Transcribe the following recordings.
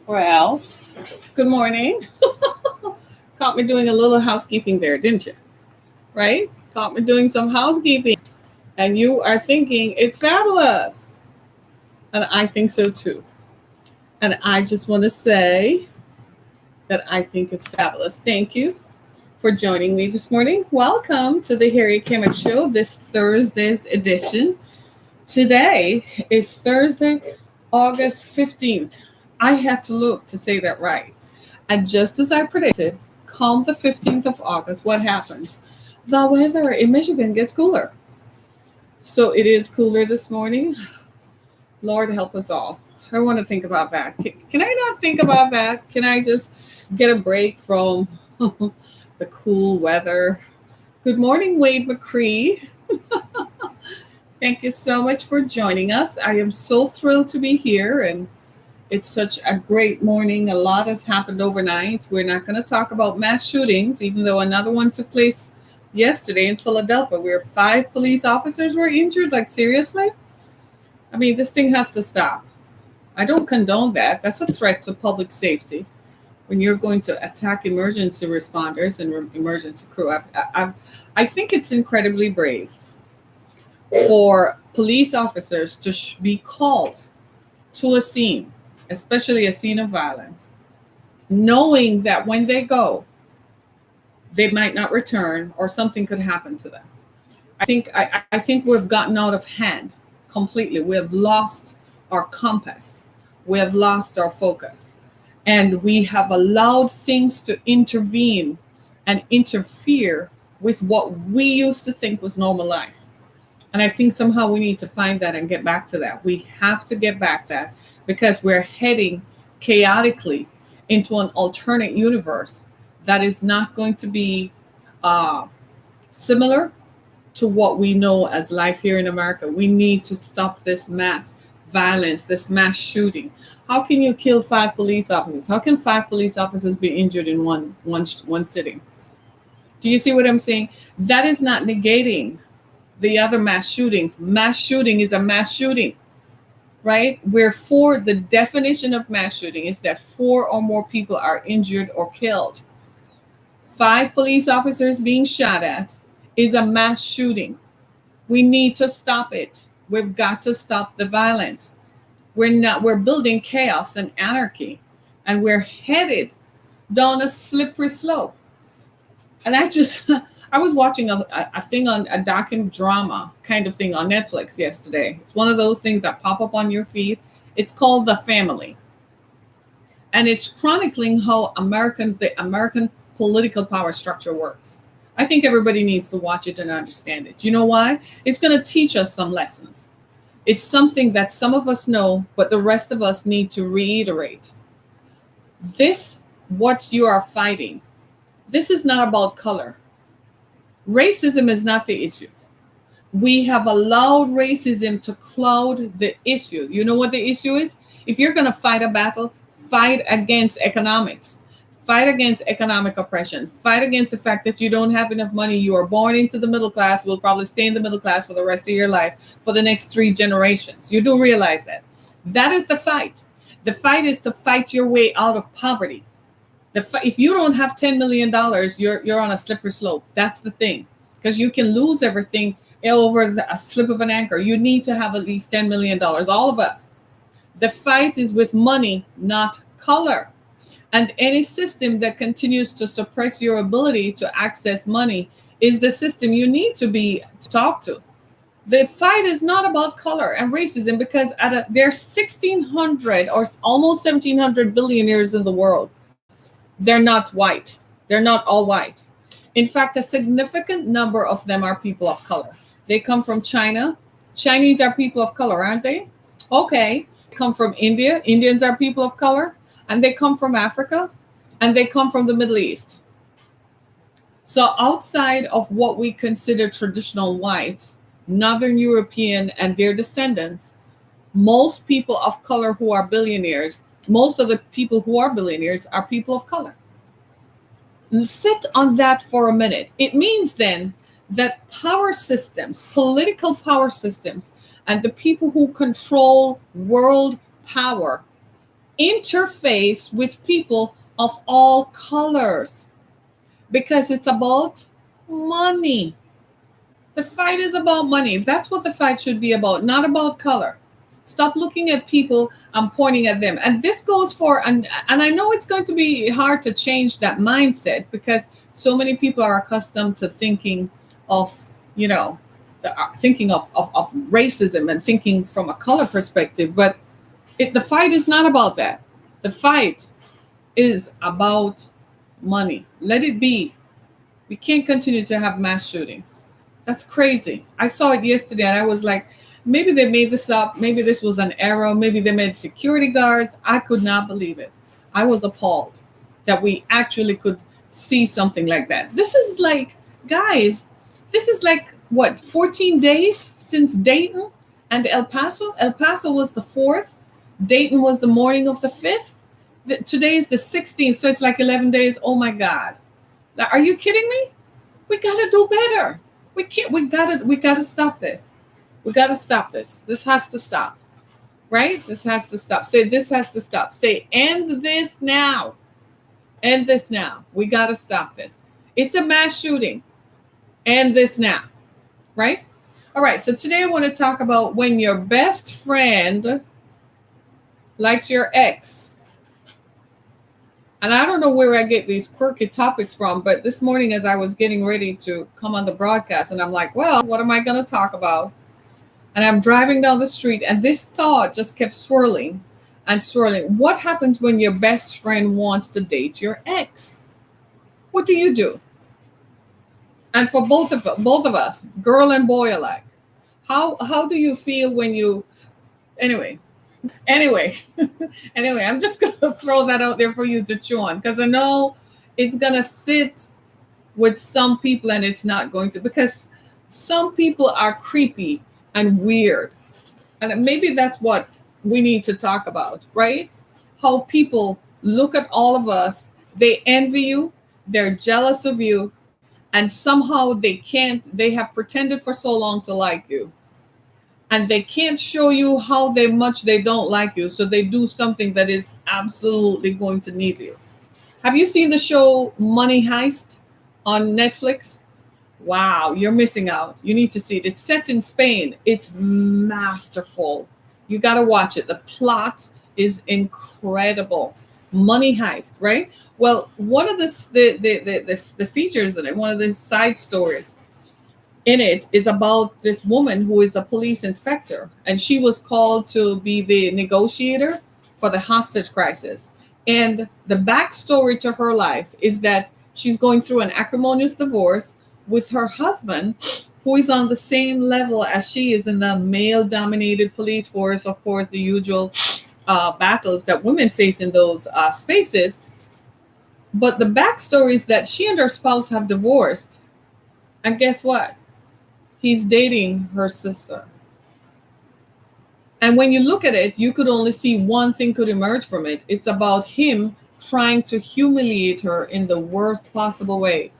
Well, good morning. Caught me doing a little housekeeping there, didn't you? Right? Caught me doing some housekeeping. And you are thinking it's fabulous. And I think so too. And I just want to say that I think it's fabulous. Thank you for joining me this morning. Welcome to the Harriet Kimmick Show, this Thursday's edition. Today is Thursday, August 15th. I had to look to say that right. And just as I predicted, come the 15th of August, what happens? The weather in Michigan gets cooler. So it is cooler this morning. Lord help us all. I want to think about that. Can I not think about that? Can I just get a break from the cool weather? Good morning, Wade McCree. Thank you so much for joining us. I am so thrilled to be here, and it's such a great morning. A lot has happened overnight. We're not going to talk about mass shootings, even though another one took place yesterday in Philadelphia, where 5 police officers were injured. Like, seriously? I mean, this thing has to stop. I don't condone that. That's a threat to public safety. When you're going to attack emergency responders and emergency crew, I think it's incredibly brave for police officers to be called to a scene, especially a scene of violence, knowing that when they go, they might not return or something could happen to them. I think we've gotten out of hand completely. We have lost our compass. We have lost our focus. And we have allowed things to intervene and interfere with what we used to think was normal life. And I think somehow we need to find that and get back to that. We have to get back to that because we're heading chaotically into an alternate universe that is not going to be similar to what we know as life here in America. We need to stop this mass violence, this mass shooting. How can you kill 5 police officers? How can 5 police officers be injured in one sitting? Do you see what I'm saying? That is not negating the other mass shootings. Mass shooting is a mass shooting, right? Where for the definition of mass shooting is that 4 or more people are injured or killed. 5 police officers being shot at is a mass shooting. We need to stop it. We've got to stop the violence. We're building chaos and anarchy, and we're headed down a slippery slope. And I was watching a thing on a docudrama kind of thing on Netflix yesterday. It's one of those things that pop up on your feed. It's called The Family. And it's chronicling how the American political power structure works. I think everybody needs to watch it and understand it. You know why? It's going to teach us some lessons. It's something that some of us know, but the rest of us need to reiterate. What you are fighting, this is not about color. Racism is not the issue. We have allowed racism to cloud the issue. You know what the issue is? If you're going to fight a battle, fight against economics. Fight against economic oppression. Fight against the fact that you don't have enough money. You are born into the middle class, will probably stay in the middle class for the rest of your life for the next 3 generations. You do realize that. That is the fight. The fight is to fight your way out of poverty. If you don't have $10 million, you're on a slippery slope. That's the thing. Because you can lose everything over a slip of an anchor. You need to have at least $10 million, all of us. The fight is with money, not color. And any system that continues to suppress your ability to access money is the system you need to talk to. The fight is not about color and racism because there's 1,600 or almost 1,700 billionaires in the world. They're not white. They're not all white. In fact, a significant number of them are people of color. They come from China. Chinese are people of color, aren't they? Okay. They come from India. Indians are people of color. And they come from Africa. And they come from the Middle East. So outside of what we consider traditional whites, Northern European and their descendants, most people of color who are billionaires, most of the people who are billionaires are people of color. Sit on that for a minute. It means then that power systems, political power systems, and the people who control world power interface with people of all colors because it's about money. The fight is about money. That's what the fight should be about, not about color. Stop looking at people and pointing at them. And this goes for, and I know it's going to be hard to change that mindset because so many people are accustomed to thinking of, thinking of racism and thinking from a color perspective. But the fight is not about that. The fight is about money. Let it be. We can't continue to have mass shootings. That's crazy. I saw it yesterday and I was like, maybe they made this up. Maybe this was an error. Maybe they made security guards. I could not believe it. I was appalled that we actually could see something like that. This is like, guys, this is like, what, 14 days since Dayton and El Paso? El Paso was the 4th. Dayton was the morning of the 5th. Today is the 16th. So it's like 11 days. Oh my God. Are you kidding me? We got to do better. We got to stop this. We got to stop this. This has to stop. Right? This has to stop. Say, this has to stop. Say, end this now. End this now. We got to stop this. It's a mass shooting. End this now. Right? All right. So today I want to talk about when your best friend likes your ex. And I don't know where I get these quirky topics from, but this morning as I was getting ready to come on the broadcast, and I'm like, well, what am I going to talk about? And I'm driving down the street, and this thought just kept swirling and swirling. What happens when your best friend wants to date your ex? What do you do? And for both of us, girl and boy alike, how do you feel when you, anyway, I'm just going to throw that out there for you to chew on because I know it's going to sit with some people and it's not going to, because some people are creepy and weird. And maybe that's what we need to talk about, right? How people look at all of us, they envy you, they're jealous of you, and somehow they have pretended for so long to like you. And they can't show you how much they don't like you. So they do something that is absolutely going to need you. Have you seen the show Money Heist on Netflix? Wow, you're missing out. You need to see it. It's set in Spain. It's masterful. You got to watch it. The plot is incredible. Money Heist, right? Well, one of the features in it, one of the side stories in it is about this woman who is a police inspector, and she was called to be the negotiator for the hostage crisis. And the backstory to her life is that she's going through an acrimonious divorce with her husband, who is on the same level as she is in the male-dominated police force. Of course, the usual battles that women face in those spaces. But the backstory is that she and her spouse have divorced. And guess what? He's dating her sister. And when you look at it, you could only see one thing could emerge from it. It's about him trying to humiliate her in the worst possible way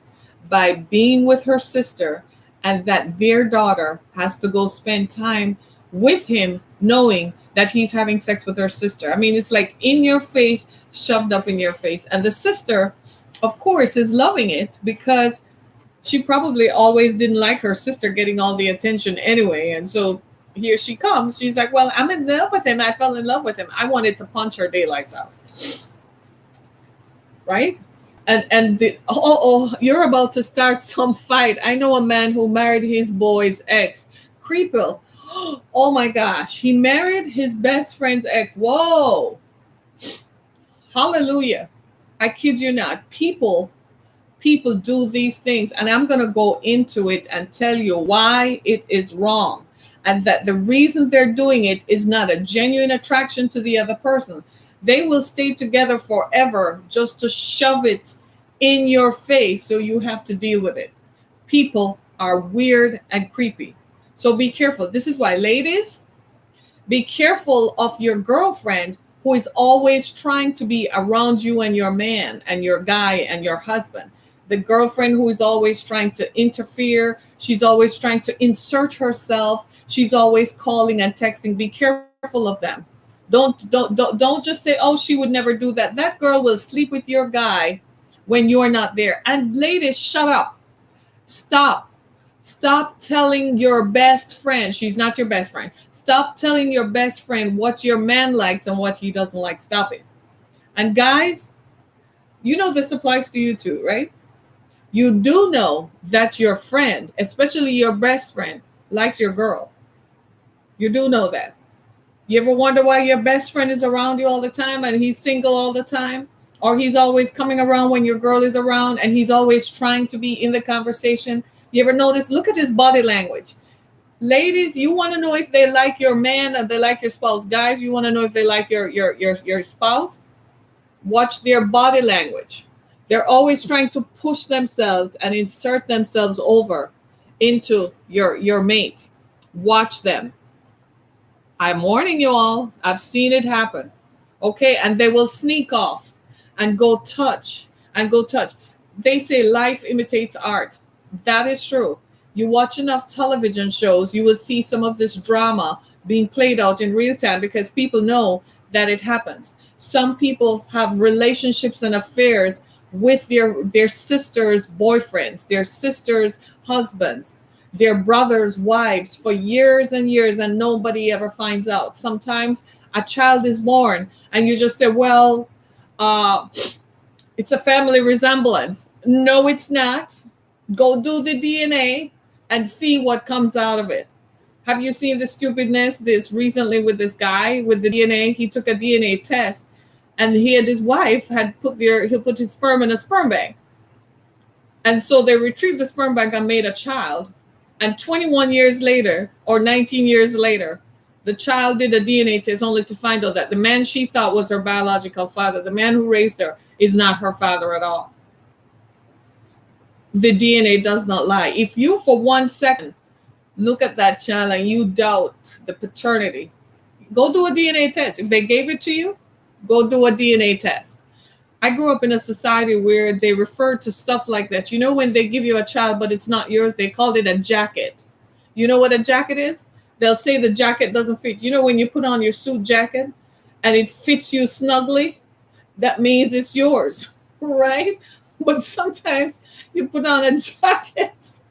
by being with her sister, and that their daughter has to go spend time with him knowing that he's having sex with her sister. I mean, it's like in your face, shoved up in your face. And the sister, of course, is loving it because she probably always didn't like her sister getting all the attention anyway. And so here she comes. She's like, well, I'm in love with him. I fell in love with him. I wanted to punch her daylights out. Right? And you're about to start some fight. I know a man who married his boy's ex. Creeple. Oh my gosh. He married his best friend's ex. Whoa. Hallelujah. I kid you not. People do these things, and I'm going to go into it and tell you why it is wrong, and that the reason they're doing it is not a genuine attraction to the other person. They will stay together forever just to shove it in your face so you have to deal with it. People are weird and creepy. So be careful. This is why, ladies, be careful of your girlfriend who is always trying to be around you and your man and your guy and your husband. The girlfriend who is always trying to interfere. She's always trying to insert herself. She's always calling and texting. Be careful of them. Don't just say, oh, she would never do that. That girl will sleep with your guy when you're not there. And ladies, shut up. Stop. Stop telling your best friend, she's not your best friend. Stop telling your best friend what your man likes and what he doesn't like. Stop it. And guys, you know this applies to you too, right? You do know that your friend, especially your best friend, likes your girl. You do know that. You ever wonder why your best friend is around you all the time and he's single all the time? Or he's always coming around when your girl is around and he's always trying to be in the conversation? You ever notice? Look at his body language. Ladies, you want to know if they like your man or they like your spouse. Guys, you want to know if they like your spouse? Watch their body language. They're always trying to push themselves and insert themselves over into your mate. Watch them. I'm warning you all. I've seen it happen. Okay, and they will sneak off and go touch and go touch. They say life imitates art. That is true. You watch enough television shows, you will see some of this drama being played out in real time because people know that it happens. Some people have relationships and affairs with their sisters' boyfriends, their sisters' husbands, their brothers' wives for years and years, and nobody ever finds out. Sometimes a child is born and you just say, well, it's a family resemblance. No, it's not. Go do the DNA and see what comes out of it. Have you seen the stupidness this recently with this guy with the DNA? He took a DNA test and he and his wife had he put his sperm in a sperm bank. And so they retrieved the sperm bank and made a child. And 21 years later, or 19 years later, the child did a DNA test only to find out that the man she thought was her biological father, the man who raised her, is not her father at all. The DNA does not lie. If you, for 1 second, look at that child and you doubt the paternity, go do a DNA test. If they gave it to you, go do a DNA test. I grew up in a society where they referred to stuff like that. You know, when they give you a child, but it's not yours, they called it a jacket. You know what a jacket is? They'll say the jacket doesn't fit. You know, when you put on your suit jacket and it fits you snugly, that means it's yours, right? But sometimes you put on a jacket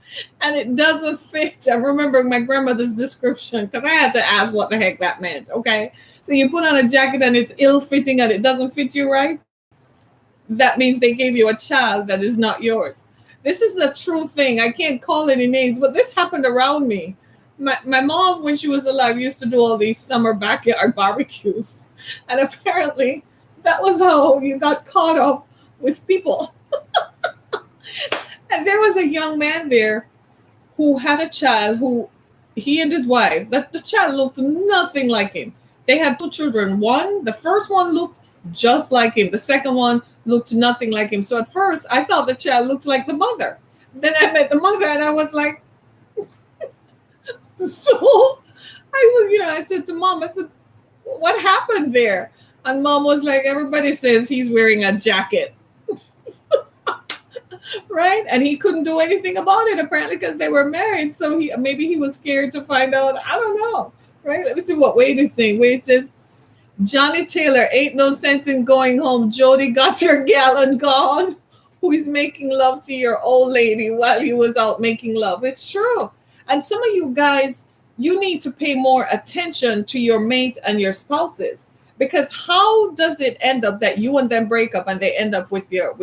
and it doesn't fit. I remember my grandmother's description because I had to ask what the heck that meant, okay? So you put on a jacket and it's ill-fitting and it doesn't fit you right. That means they gave you a child that is not yours. This is the true thing. I can't call any names, but this happened around me. My mom, when she was alive, used to do all these summer backyard barbecues. And apparently that was how you got caught up with people. And there was a young man there who had a child who he and his wife, that the child looked nothing like him. They had 2 children. The first one looked just like him. The second one looked nothing like him. So at first I thought the child looked like the mother. Then I met the mother and I was like, so I said to mom, I said, what happened there? And mom was like, everybody says he's wearing a jacket. Right? And he couldn't do anything about it apparently because they were married. So maybe he was scared to find out. I don't know. Right? Let me see what Wade is saying. Wade says, Johnny Taylor, ain't no sense in going home. Jody got your gallon gone. Who is making love to your old lady while he was out making love. It's true. And some of you guys, you need to pay more attention to your mate and your spouses. Because how does it end up that you and them break up and they end up with your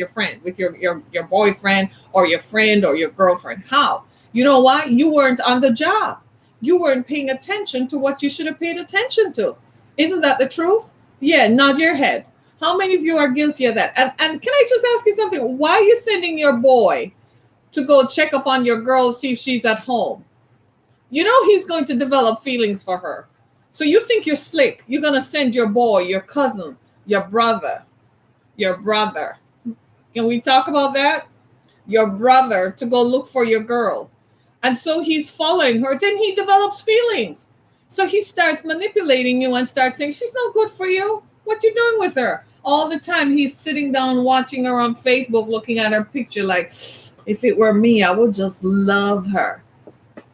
friend, with your boyfriend or your friend or your girlfriend? How? You know why? You weren't on the job. You weren't paying attention to what you should have paid attention to. Isn't that the truth? Yeah, nod your head. How many of you are guilty of that? And can I just ask you something? Why are you sending your boy to go check up on your girl, see if she's at home? You know he's going to develop feelings for her. So you think you're slick. You're going to send your boy, your cousin, your brother. Can we talk about that? Your brother to go look for your girl. And so he's following her. Then he develops feelings. So he starts manipulating you and starts saying, she's no good for you. What you doing with her? All the time he's sitting down watching her on Facebook, looking at her picture like, if it were me, I would just love her.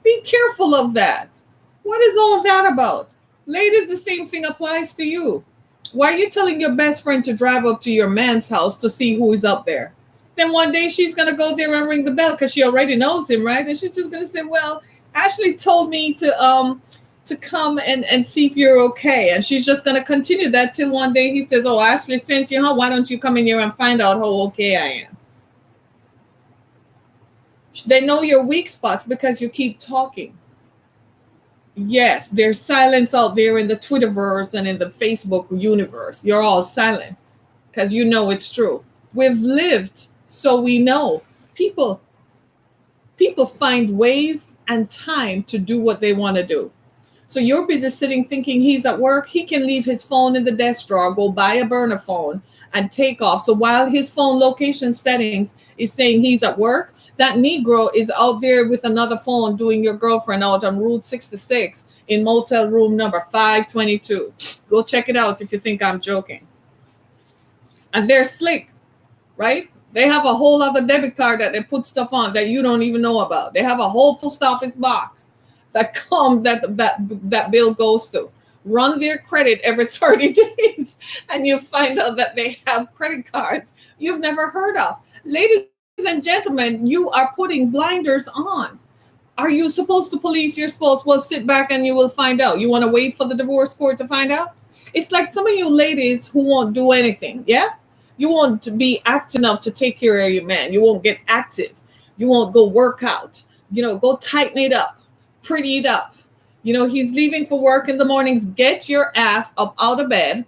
Be careful of that. What is all that about? Ladies, the same thing applies to you. Why are you telling your best friend to drive up to your man's house to see who is up there? Then one day she's going to go there and ring the bell because she already knows him, right? And she's just going to say, well, Ashley told me to come and see if you're okay. And she's just going to continue that till one day he says, oh, Ashley sent you, huh? Why don't you come in here and find out how okay I am? They know your weak spots because you keep talking. Yes, there's silence out there in the Twitterverse and in the Facebook universe. You're all silent because you know it's true. We've lived, so we know. People find ways and time to do what they want to do. So you're busy sitting thinking he's at work. He can leave his phone in the desk drawer, go buy a burner phone, and take off. So while his phone location settings is saying he's at work, that Negro is out there with another phone doing your girlfriend out on Route 66 in motel room number 522. Go check it out if you think I'm joking. And they're slick, right? They have a whole other debit card that they put stuff on that you don't even know about. They have a whole post office box that bill goes to. Run their credit every 30 days and you find out that they have credit cards you've never heard of. Ladies and gentlemen, you are putting blinders on. Are you supposed to police your spouse? Well, sit back and you will find out. You want to wait for the divorce court to find out? It's like some of you ladies who won't do anything. Yeah? You won't be active enough to take care of your man. You won't get active. You won't go work out. Go tighten it up, pretty it up. He's leaving for work in the mornings. Get your ass up out of bed,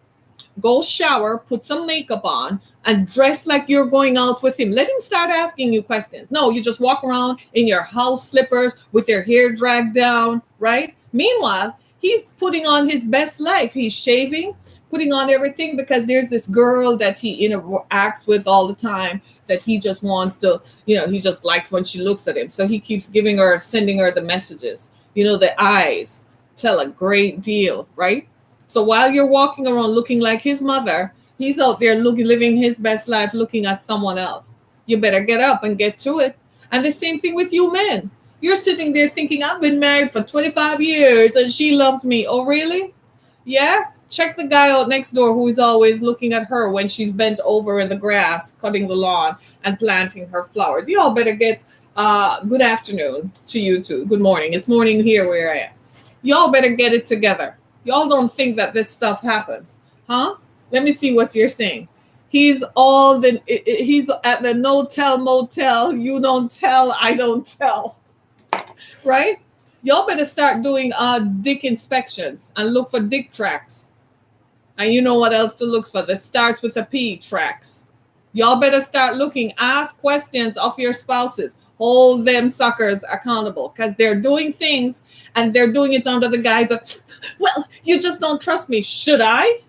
go shower, put some makeup on, and dress like you're going out with him. Let him start asking you questions. No, you just walk around in your house slippers with your hair dragged down, right? Meanwhile, he's putting on his best life. He's shaving, putting on everything because there's this girl that he interacts with all the time that he just wants to, he just likes when she looks at him. So he keeps sending her the messages. The eyes tell a great deal, right? So while you're walking around looking like his mother, he's out there living his best life, looking at someone else. You better get up and get to it. And the same thing with you men. You're sitting there thinking, I've been married for 25 years and she loves me. Oh, really? Yeah? Check the guy out next door who is always looking at her when she's bent over in the grass, cutting the lawn and planting her flowers. You all better get good afternoon to you too. Good morning. It's morning here where I am. Y'all better get it together. Y'all don't think that this stuff happens, huh? Let me see what you're saying. He's at the no-tell motel. You don't tell, I don't tell. Right? Y'all better start doing dick inspections and look for dick tracks. And you know what else to look for that starts with a P, tracks. Y'all better start looking. Ask questions of your spouses. Hold them suckers accountable because they're doing things and they're doing it under the guise of, well, you just don't trust me. Should I?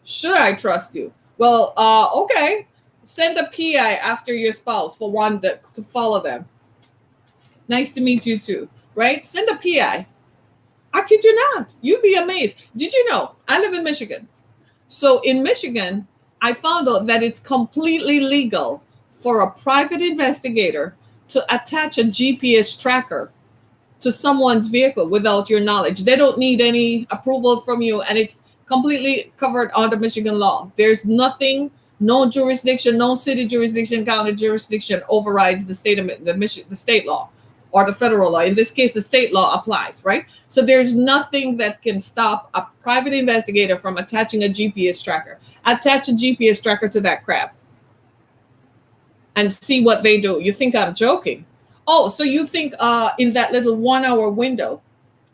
Should I trust you? Well, okay. Send a PI after your spouse for one to follow them. Nice to meet you too, right? Send a PI. I kid you not. You'd be amazed. Did you know? I live in Michigan. So in Michigan, I found out that it's completely legal for a private investigator to attach a GPS tracker to someone's vehicle without your knowledge. They don't need any approval from you, and it's completely covered under Michigan law. There's nothing, no jurisdiction, no city jurisdiction, county jurisdiction overrides the state law or the federal law. In this case, the state law applies, right? So there's nothing that can stop a private investigator from attaching a GPS tracker. Attach a GPS tracker to that crap and see what they do. You think I'm joking? Oh, so you think in that little 1 hour window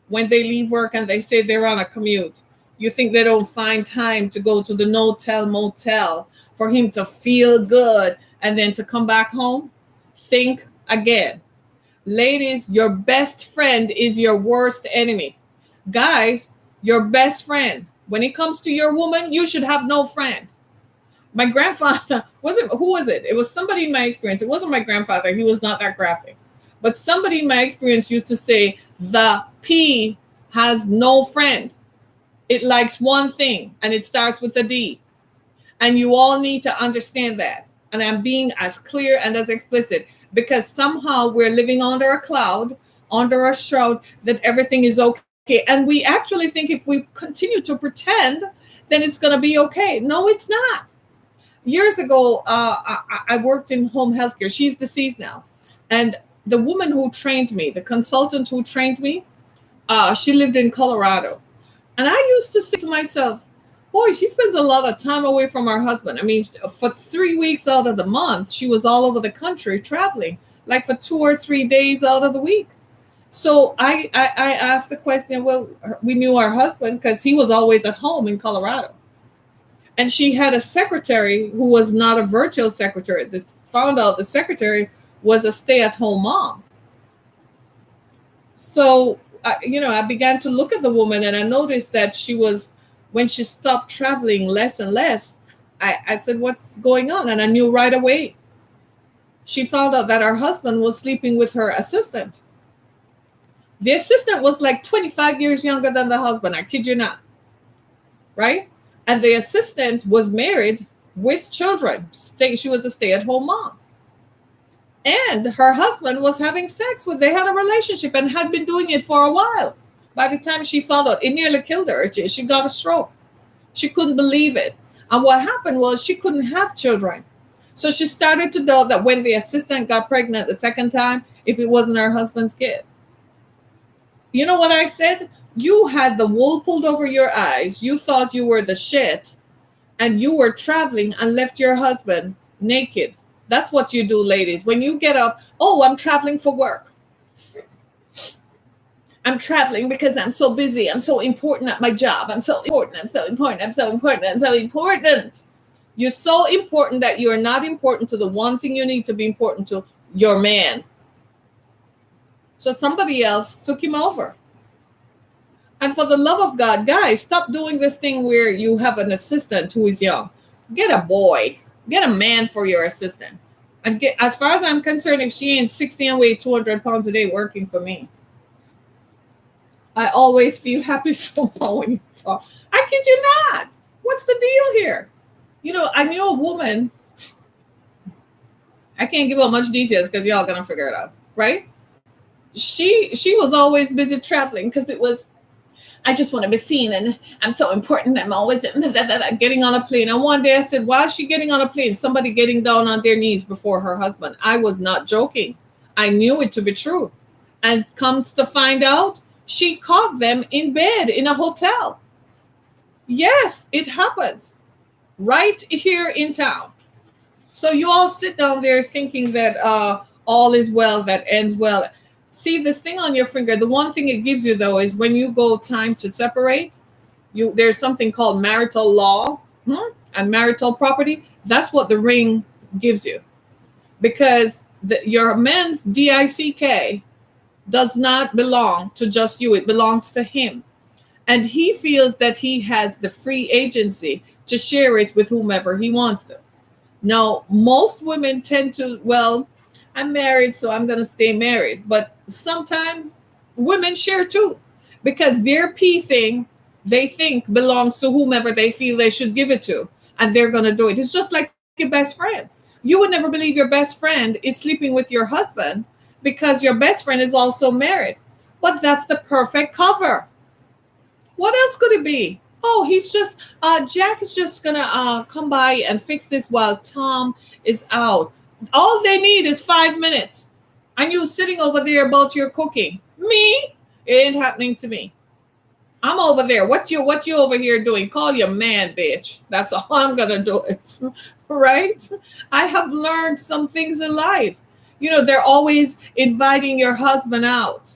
when they leave work and they say they're on a commute, you think they don't find time to go to the no-tell motel for him to feel good and then to come back home? Think again. Ladies, your best friend is your worst enemy. Guys, your best friend. When it comes to your woman, you should have no friend. My grandfather, who was it? It was somebody in my experience. It wasn't my grandfather. He was not that graphic. But somebody in my experience used to say, the P has no friend. It likes one thing, and it starts with a D. And you all need to understand that. And I'm being as clear and as explicit because somehow we're living under a cloud, under a shroud that everything is okay okay. And we actually think if we continue to pretend, then it's going to be okay. No, it's not. Years ago, I worked in home healthcare. She's deceased now. And the woman who trained me, the consultant who trained me, she lived in Colorado. And I used to say to myself, boy, she spends a lot of time away from her husband. I mean, for 3 weeks out of the month, she was all over the country traveling, like for 2 or 3 days out of the week. So I asked the question, well, we knew our husband because he was always at home in Colorado. And she had a secretary who was not a virtual secretary. That found out the secretary was a stay-at-home mom. So, I began to look at the woman and I noticed that she was, when she stopped traveling less and less, I said, what's going on? And I knew right away. She found out that her husband was sleeping with her assistant. The assistant was like 25 years younger than the husband. I kid you not. Right? And the assistant was married with children. She was a stay-at-home mom. And her husband was having sex with, they had a relationship and had been doing it for a while. By the time she found out, it nearly killed her. She got a stroke. She couldn't believe it. And what happened was she couldn't have children. So she started to doubt that when the assistant got pregnant the second time, if it wasn't her husband's kid. You know what I said? You had the wool pulled over your eyes. You thought you were the shit. And you were traveling and left your husband naked. That's what you do, ladies. When you get up, oh, I'm traveling for work. I'm traveling because I'm so busy. I'm so important at my job. I'm so important. I'm so important. I'm so important. I'm so important. You're so important that you are not important to the one thing you need to be important to, your man. So somebody else took him over. And for the love of God, guys, stop doing this thing where you have an assistant who is young. Get a boy. Get a man for your assistant. And get, as far as I'm concerned, if she ain't 60 and weigh 200 pounds a day working for me, I always feel happy somehow when you talk. I kid you not. What's the deal here? I knew a woman. I can't give out much details because y'all gonna figure it out, right? She was always busy traveling because it was, I just want to be seen and I'm so important. I'm always getting on a plane. And one day I said, why is she getting on a plane? Somebody getting down on their knees before her husband. I was not joking. I knew it to be true. And comes to find out, she caught them in bed in a hotel. Yes, it happens. Right here in town. So you all sit down there thinking that all is well, that ends well. See this thing on your finger. The one thing it gives you, though, is when you go time to separate, there's something called marital law and marital property. That's what the ring gives you. Because your man's DICK does not belong to just you. It belongs to him. And he feels that he has the free agency to share it with whomever he wants to. Now, most women tend to, well, I'm married, so I'm going to stay married. But sometimes women share too, because their pee thing, they think belongs to whomever they feel they should give it to. And they're going to do it. It's just like your best friend. You would never believe your best friend is sleeping with your husband because your best friend is also married. But that's the perfect cover. What else could it be? Oh, he's just, Jack is just going to come by and fix this while Tom is out. All they need is 5 minutes. And you sitting over there about your cooking. Me? It ain't happening to me. I'm over there. What you over here doing? Call your man, bitch. That's all I'm going to do it. Right? I have learned some things in life. They're always inviting your husband out.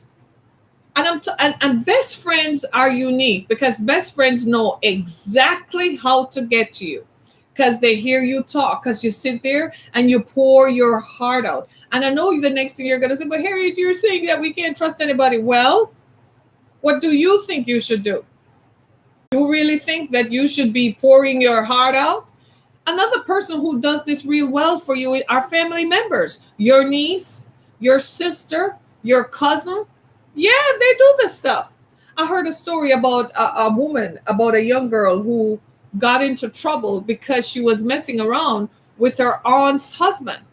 And best friends are unique because best friends know exactly how to get to you because they hear you talk, because you sit there and you pour your heart out. And I know the next thing you're going to say, but Harriet, you're saying that we can't trust anybody. Well, what do you think you should do? You really think that you should be pouring your heart out? Another person who does this real well for you are family members, your niece, your sister, your cousin. Yeah, they do this stuff. I heard a story about a woman, about a young girl who got into trouble because she was messing around with her aunt's husband.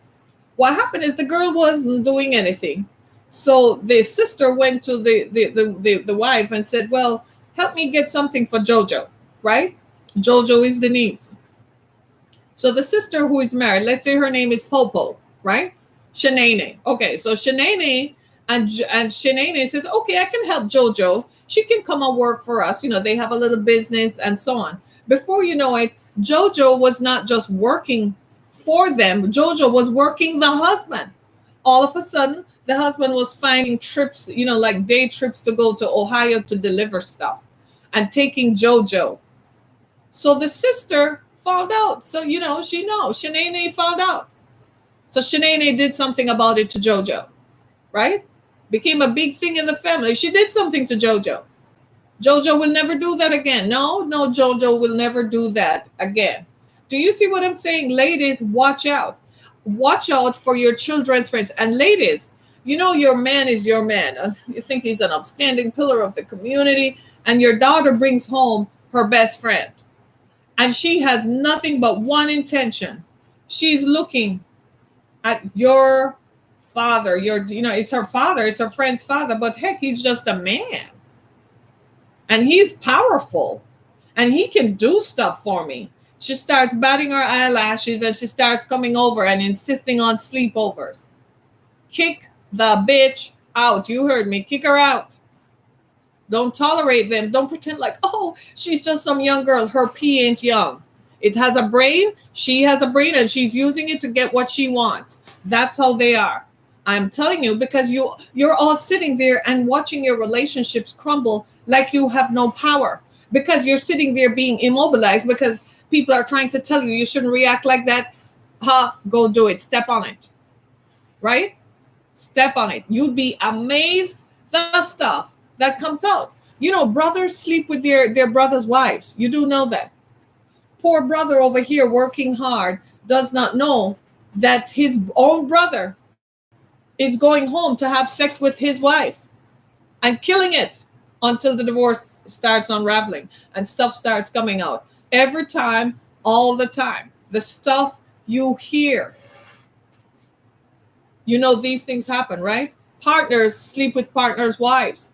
What happened is the girl wasn't doing anything. So the sister went to the wife and said, well, help me get something for Jojo, right? Jojo is the niece. So the sister who is married, let's say her name is Popo, right? Shanae. Okay, so Shanae and Shanae says, okay, I can help Jojo. She can come and work for us. You know, they have a little business and so on. Before you know it, Jojo was not just working for them. Jojo was working the husband. All of a sudden, the husband was finding trips, you know, like day trips to go to Ohio to deliver stuff and taking Jojo. So the sister found out. So, you know, she knows. Shanae found out. So Shanae did something about it to Jojo, right? Became a big thing in the family. She did something to Jojo. Jojo will never do that again. No, Jojo will never do that again. Do you see what I'm saying? Ladies, watch out. Watch out for your children's friends. And ladies, you know your man is your man. You think he's an upstanding pillar of the community, and your daughter brings home her best friend. And she has nothing but one intention. She's looking at your father. It's her father, it's her friend's father, but heck, he's just a man. And he's powerful. And he can do stuff for me. She starts batting her eyelashes and she starts coming over and insisting on sleepovers. Kick the bitch out. You heard me. Kick her out. Don't tolerate them. Don't pretend like, oh, she's just some young girl. Her pee ain't young. It has a brain. She has a brain and she's using it to get what she wants. That's how they are. I'm telling you, because you're all sitting there and watching your relationships crumble like you have no power. Because you're sitting there being immobilized because people are trying to tell you shouldn't react like that. Go do it. Step on it. Right? Step on it. You'd be amazed the stuff that comes out. You know, brothers sleep with their brothers' wives. You do know that. Poor brother over here working hard does not know that his own brother is going home to have sex with his wife and killing it until the divorce starts unraveling and stuff starts coming out. Every time, all the time. The stuff you hear. You know these things happen, right? Partners sleep with partners' wives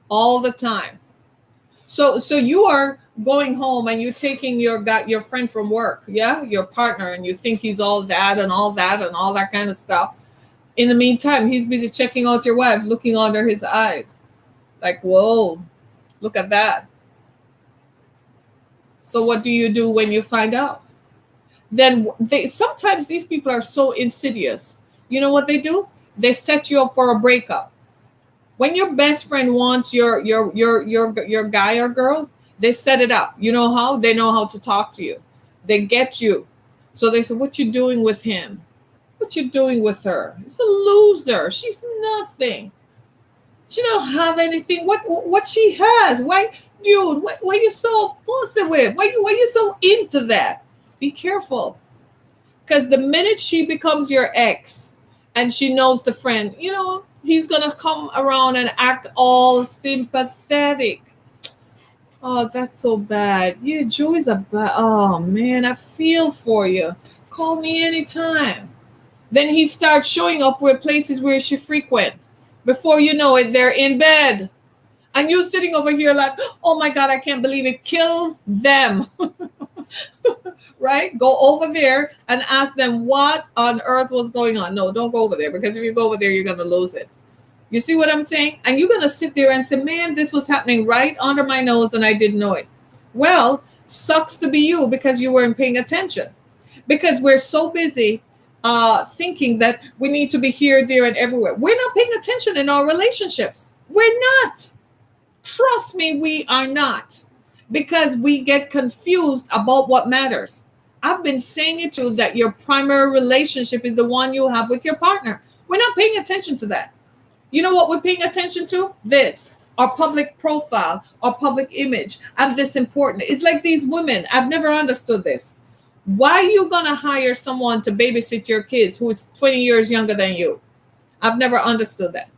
all the time. So you are going home and you're taking your friend from work, yeah, your partner, and you think he's all that and all that and all that kind of stuff. In the meantime, he's busy checking out your wife, looking under his eyes. Like, whoa, look at that. So what do you do when you find out? Then sometimes these people are so insidious. You know what they do? They set you up for a breakup. When your best friend wants your guy or girl, they set it up. You know how? They know how to talk to you. They get you. So they say, what you doing with him? What you doing with her? It's a loser. She's nothing. She don't have anything. What she has? Why, dude? Why you so positive? Why you so into that? Be careful, because the minute she becomes your ex, and she knows the friend, you know, he's gonna come around and act all sympathetic. Oh, that's so bad. Yeah, Joey's a bad. Oh man, I feel for you. Call me anytime. Then he starts showing up where places where she frequent. Before you know it, they're in bed. And you're sitting over here like, oh my God, I can't believe it. Kill them. Right? Go over there and ask them what on earth was going on. No, don't go over there, because if you go over there, you're going to lose it. You see what I'm saying? And you're going to sit there and say, man, this was happening right under my nose and I didn't know it. Well, sucks to be you, because you weren't paying attention. Because we're so busy thinking that we need to be here, there, and everywhere. We're not paying attention in our relationships. We're not. Trust me, we are not. Because we get confused about what matters. I've been saying it too, that your primary relationship is the one you have with your partner. We're not paying attention to that. You know what we're paying attention to? This. Our public profile, our public image. I'm this important. It's like these women. I've never understood this. Why are you going to hire someone to babysit your kids who is 20 years younger than you? I've never understood that.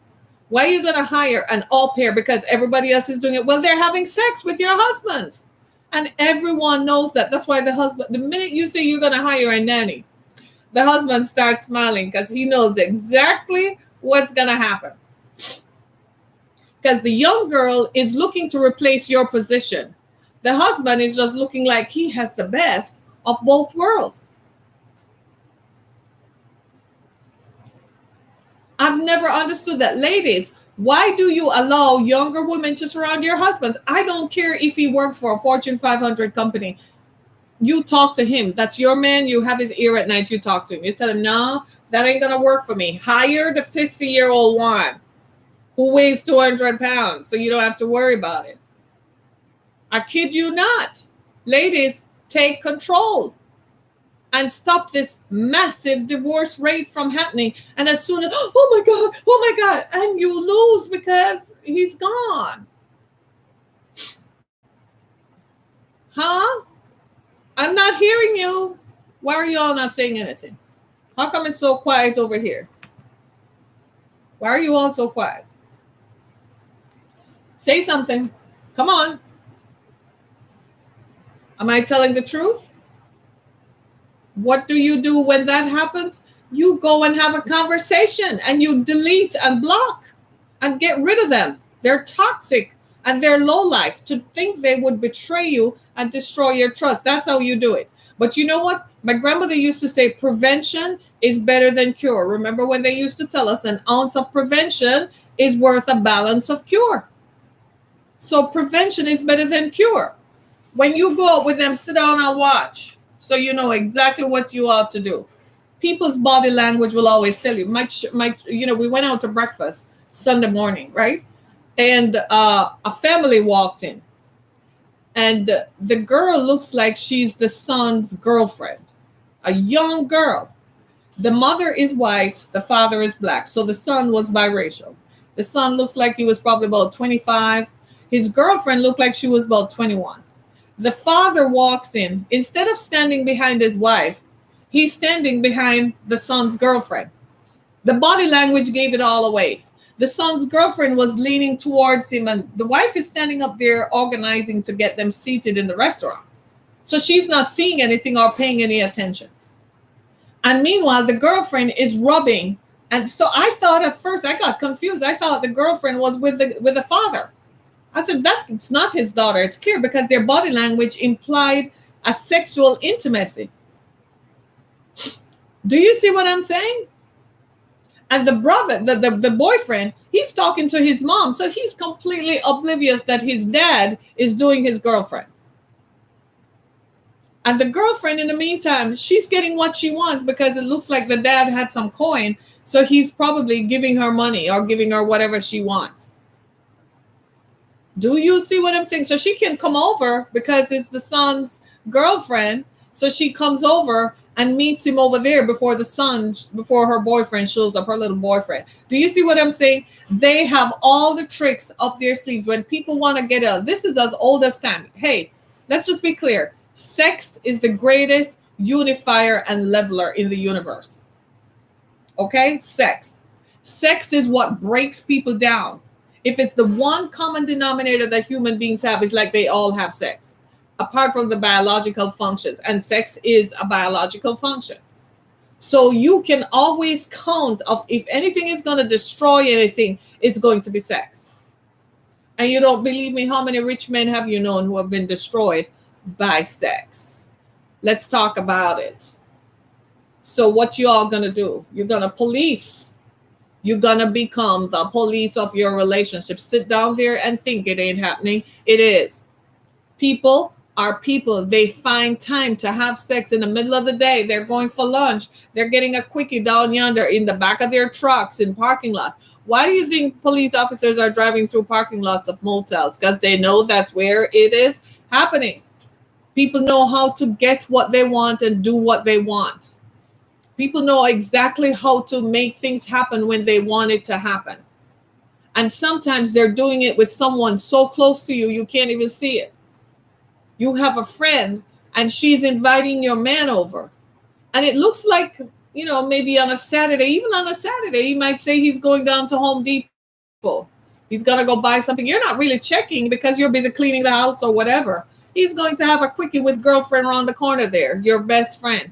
Why are you going to hire an au pair because everybody else is doing it? Well, they're having sex with your husbands. And everyone knows that. That's why the minute you say you're going to hire a nanny, the husband starts smiling, because he knows exactly what's going to happen? Because the young girl is looking to replace your position. The husband is just looking like he has the best of both worlds. I've never understood that. Ladies, why do you allow younger women to surround your husbands? I don't care if he works for a Fortune 500 company. You talk to him. That's your man. You have his ear at night. You talk to him. You tell him, no, that ain't going to work for me. Hire the 50-year-old one who weighs 200 pounds so you don't have to worry about it. I kid you not. Ladies, take control and stop this massive divorce rate from happening. And as soon as, oh my God, and you lose because he's gone. Huh? I'm not hearing you. Why are you all not saying anything? How come it's so quiet over here? Why are you all so quiet? Say something. Come on. Am I telling the truth? What do you do when that happens? You go and have a conversation and you delete and block and get rid of them. They're toxic and they're low life. To think they would betray you and destroy your trust. That's how you do it. But you know what? My grandmother used to say prevention is better than cure. Remember when they used to tell us an ounce of prevention is worth a balance of cure. So prevention is better than cure. When you go out with them, sit down and watch. So you know exactly what you ought to do. People's body language will always tell you. We went out to breakfast Sunday morning, right? And a family walked in. And the girl looks like she's the son's girlfriend, a young girl. The mother is white, the father is black. So the son was biracial. The son looks like he was probably about 25. His girlfriend looked like she was about 21. The father walks in. Instead of standing behind his wife, he's standing behind the son's girlfriend. The body language gave it all away. The son's girlfriend was leaning towards him, and the wife is standing up there organizing to get them seated in the restaurant. So she's not seeing anything or paying any attention. And meanwhile, the girlfriend is rubbing. And so I thought at first, I got confused. I thought the girlfriend was with the father. I said, it's not his daughter. It's clear because their body language implied a sexual intimacy. Do you see what I'm saying? And the brother, the boyfriend, he's talking to his mom. So he's completely oblivious that his dad is doing his girlfriend. And the girlfriend, in the meantime, she's getting what she wants because it looks like the dad had some coin. So he's probably giving her money or giving her whatever she wants. Do you see what I'm saying? So she can come over because it's the son's girlfriend. So she comes over and meets him over there before her boyfriend shows up, her little boyfriend. Do you see what I'm saying? They have all the tricks up their sleeves. When people want to get out, this is as old as time. Hey, let's just be clear. Sex is the greatest unifier and leveler in the universe. Okay? Sex. Sex is what breaks people down. If it's the one common denominator that human beings have, it's like they all have sex, apart from the biological functions. And sex is a biological function. So you can always count of if anything is going to destroy anything, it's going to be sex. And you don't believe me, how many rich men have you known who have been destroyed by sex? Let's talk about it. So what you all going to do? You're going to police. You're going to become the police of your relationship. Sit down there and think it ain't happening. It is. People are people. They find time to have sex in the middle of the day. They're going for lunch. They're getting a quickie down yonder in the back of their trucks in parking lots. Why do you think police officers are driving through parking lots of motels? Because they know that's where it is happening. People know how to get what they want and do what they want. People know exactly how to make things happen when they want it to happen. And sometimes they're doing it with someone so close to you, you can't even see it. You have a friend and she's inviting your man over. And it looks like, maybe on a Saturday, even on a Saturday, he might say he's going down to Home Depot. He's going to go buy something. You're not really checking because you're busy cleaning the house or whatever. He's going to have a quickie with girlfriend around the corner there, your best friend.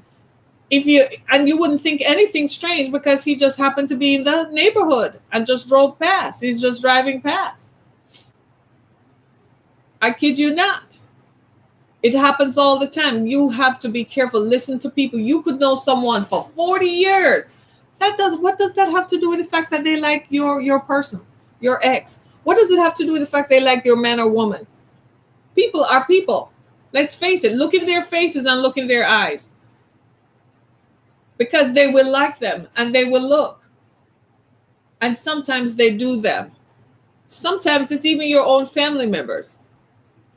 If you and you wouldn't think anything strange because he just happened to be in the neighborhood and just drove past. He's just driving past. I kid you not. It happens all the time. You have to be careful. Listen to people. You could know someone for 40 years. What does that have to do with the fact that they like your person, your ex? What does it have to do with the fact they like your man or woman? People are people. Let's face it. Look in their faces and look in their eyes. Because they will like them and they will look. And sometimes they do them. Sometimes it's even your own family members.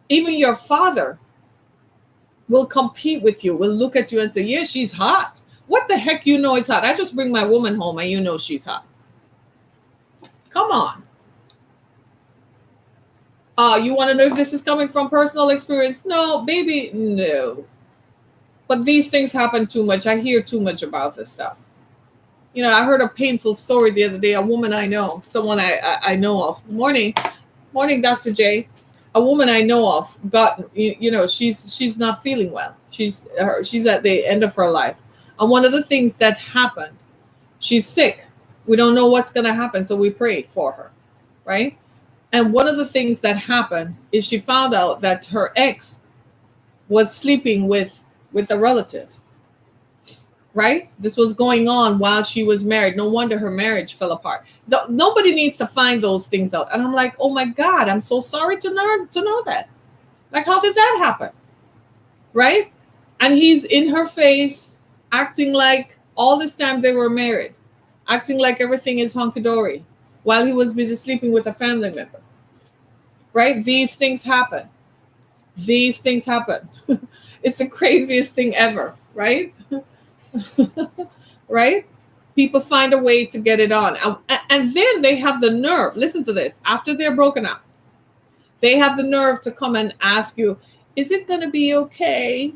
Even your father will compete with you, will look at you and say, yeah, she's hot. What the heck you know it's hot? I just bring my woman home and you know she's hot. Come on. You want to know if this is coming from personal experience? No, baby, no. But these things happen too much. I hear too much about this stuff. You know, I heard a painful story the other day. A woman I know, someone I know of. Morning, Dr. J. A woman I know of got, she's not feeling well. She's at the end of her life. And one of the things that happened, she's sick. We don't know what's going to happen, so we pray for her, right? And one of the things that happened is she found out that her ex was sleeping with a relative, right? This was going on while she was married. No wonder her marriage fell apart. Nobody needs to find those things out. And I'm like, oh my God, I'm so sorry to know that. Like, how did that happen? Right? And he's in her face, acting like all this time they were married, acting like everything is hunky-dory while he was busy sleeping with a family member. Right? These things happen. These things happen. It's the craziest thing ever, right? Right? People find a way to get it on. And then they have the nerve, listen to this, after they're broken up, they have the nerve to come and ask you, is it going to be okay?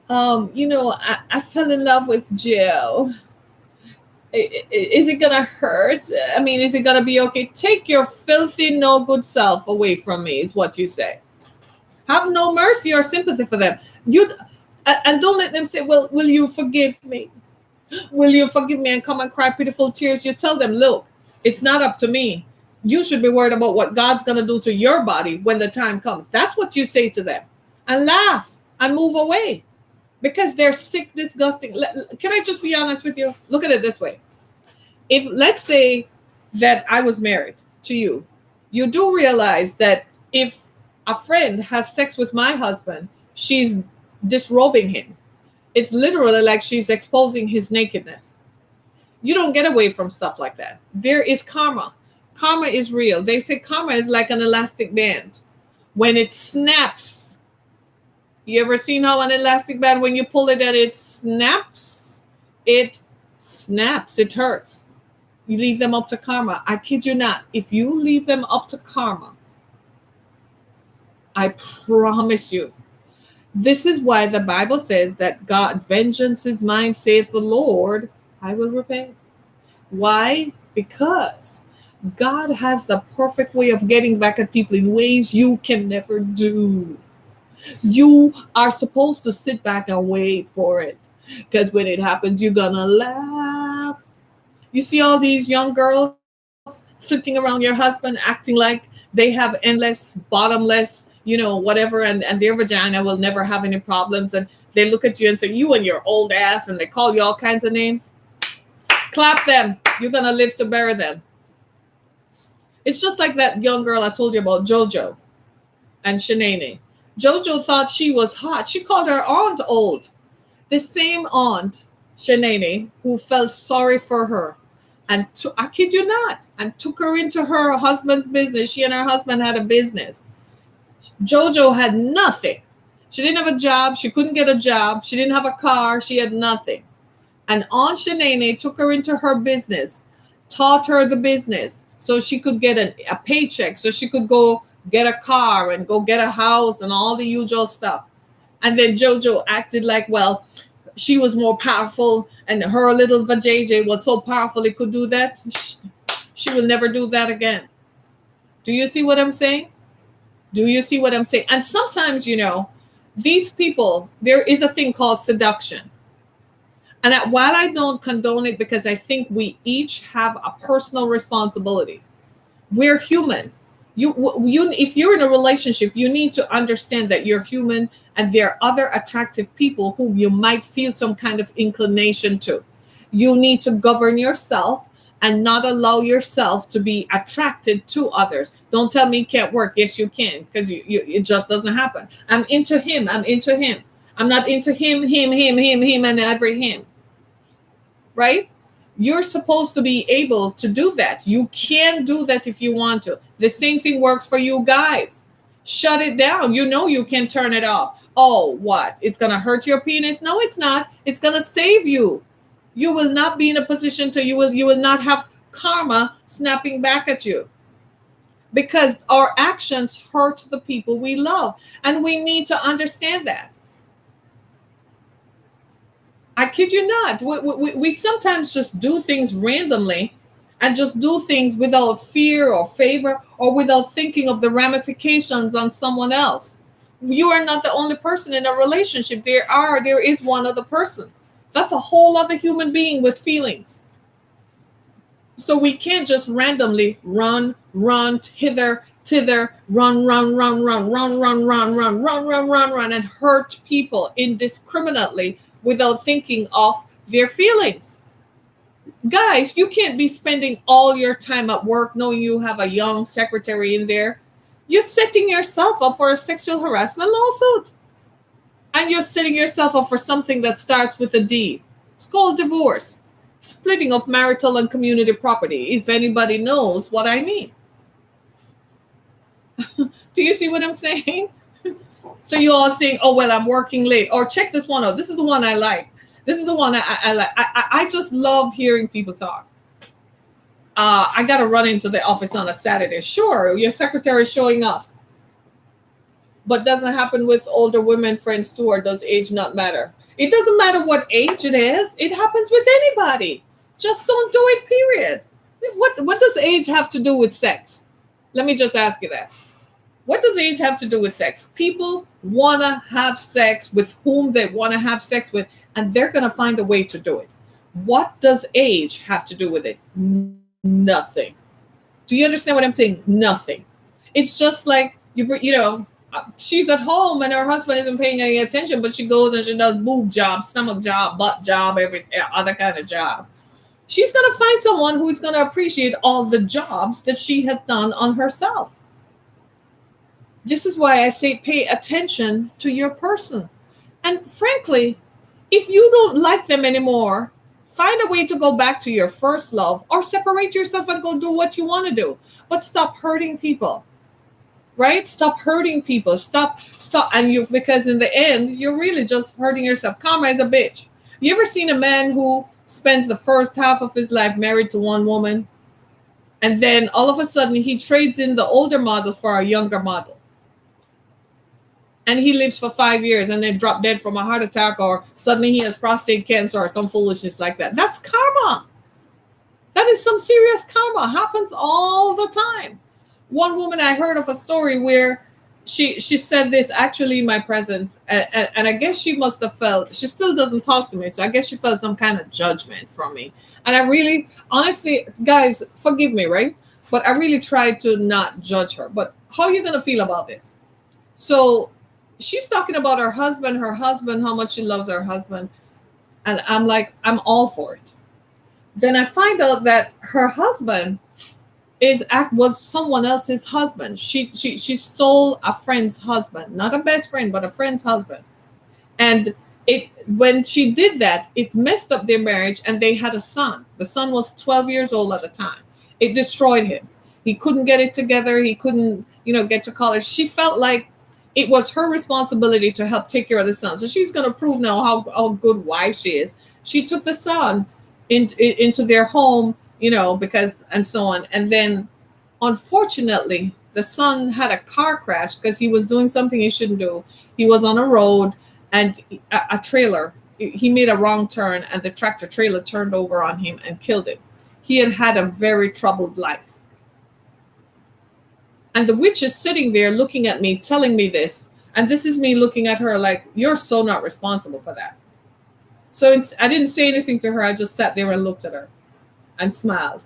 I fell in love with Jill. Is it going to hurt? I mean, is it going to be okay? Take your filthy, no good self away from me, is what you say. Have no mercy or sympathy for them. And don't let them say, well, will you forgive me? Will you forgive me? And come and cry pitiful tears. You tell them, look, it's not up to me. You should be worried about what God's going to do to your body when the time comes. That's what you say to them. And laugh and move away. Because they're sick, disgusting. Can I just be honest with you? Look at it this way. If, let's say that I was married to you, you do realize that if a friend has sex with my husband, she's disrobing him. It's literally like she's exposing his nakedness. You don't get away from stuff like that. There is karma. Karma is real. They say karma is like an elastic band. When it snaps, you ever seen how an elastic band, when you pull it and it snaps? It snaps. It hurts. You leave them up to karma. I kid you not. If you leave them up to karma, I promise you. This is why the Bible says that God, vengeance is mine, saith the Lord, I will repay. Why? Because God has the perfect way of getting back at people in ways you can never do. You are supposed to sit back and wait for it. Because when it happens, you're going to laugh. You see all these young girls flitting around your husband, acting like they have endless, bottomless, whatever, and their vagina will never have any problems. And they look at you and say, you and your old ass, and they call you all kinds of names. Clap them. You're going to live to bury them. It's just like that young girl I told you about, JoJo and Shanae. JoJo thought she was hot. She called her aunt old. The same aunt, Shanae, who felt sorry for her. And I kid you not, and took her into her husband's business. She and her husband had a business. JoJo had nothing. She didn't have a job. She couldn't get a job. She didn't have a car. She had nothing. And Aunt Shanae took her into her business, taught her the business so she could get a paycheck, so she could go get a car and go get a house and all the usual stuff. And then JoJo acted like, well, she was more powerful and her little vajayjay was so powerful it could do that. She will never do that again. Do you see what I'm saying? Do you see what I'm saying? And sometimes, these people, there is a thing called seduction. And while I don't condone it, because I think we each have a personal responsibility, we're human. If you're in a relationship, you need to understand that you're human and there are other attractive people who you might feel some kind of inclination to. You need to govern yourself and not allow yourself to be attracted to others. Don't tell me it can't work. Yes, you can, because it just doesn't happen. I'm into him. I'm into him. I'm not into him, and every him. Right? You're supposed to be able to do that. You can do that if you want to. The same thing works for you guys. Shut it down. You know you can turn it off. Oh, what? It's going to hurt your penis? No, it's not. It's going to save you. You will not be in a position to, you will not have karma snapping back at you, because our actions hurt the people we love, and we need to understand that. I kid you not. We sometimes just do things randomly and just do things without fear or favor or without thinking of the ramifications on someone else. You are not the only person in a relationship. There is one other person. That's a whole other human being with feelings. So we can't just randomly run hither, thither, run, and hurt people indiscriminately without thinking of their feelings. Guys, you can't be spending all your time at work knowing you have a young secretary in there. You're setting yourself up for a sexual harassment lawsuit. And you're setting yourself up for something that starts with a D. It's called divorce. Splitting of marital and community property, if anybody knows what I mean. Do you see what I'm saying? So you all saying, oh, well, I'm working late. Or check this one out. This is the one I like. This is the one I like. I just love hearing people talk. I got to run into the office on a Saturday. Sure, your secretary is showing up. But doesn't happen with older women friends too, or does age not matter? It doesn't matter what age it is. It happens with anybody. Just don't do it, period. What does age have to do with sex? Let me just ask you that. What does age have to do with sex? People want to have sex with whom they want to have sex with, and they're going to find a way to do it. What does age have to do with it? Nothing. Do you understand what I'm saying? Nothing. It's just like, she's at home and her husband isn't paying any attention, but she goes and she does boob job, stomach job, butt job, every other kind of job. She's going to find someone who's going to appreciate all the jobs that she has done on herself. This is why I say pay attention to your person. And frankly, if you don't like them anymore, find a way to go back to your first love, or separate yourself and go do what you want to do. But stop hurting people. Right? Stop hurting people. Stop. And because in the end, you're really just hurting yourself. Karma is a bitch. You ever seen a man who spends the first half of his life married to one woman, and then all of a sudden he trades in the older model for a younger model? And he lives for 5 years and then drop dead from a heart attack, or suddenly he has prostate cancer or some foolishness like that. That's karma. That is some serious karma. Happens all the time. One woman, I heard of a story where she said this actually in my presence, and I guess she must have felt, she still doesn't talk to me, so I guess she felt some kind of judgment from me. And I really, honestly, guys, forgive me, right? But I really tried to not judge her. But how are you going to feel about this? So she's talking about her husband, how much she loves her husband. And I'm like, I'm all for it. Then I find out that her husband was someone else's husband. She stole a friend's husband, not a best friend, but a friend's husband. And when she did that, it messed up their marriage, and they had a son. The son was 12 years old at the time. It destroyed him. He couldn't get it together. He couldn't, get to college. She felt like it was her responsibility to help take care of the son. So she's going to prove now how good wife she is. She took the son into their home, because, and so on. And then, unfortunately, the son had a car crash because he was doing something he shouldn't do. He was on a road, and a trailer, he made a wrong turn, and the tractor trailer turned over on him and killed him. He had a very troubled life. And the witch is sitting there looking at me, telling me this. And this is me looking at her like, you're so not responsible for that. So I didn't say anything to her. I just sat there and looked at her and smiled.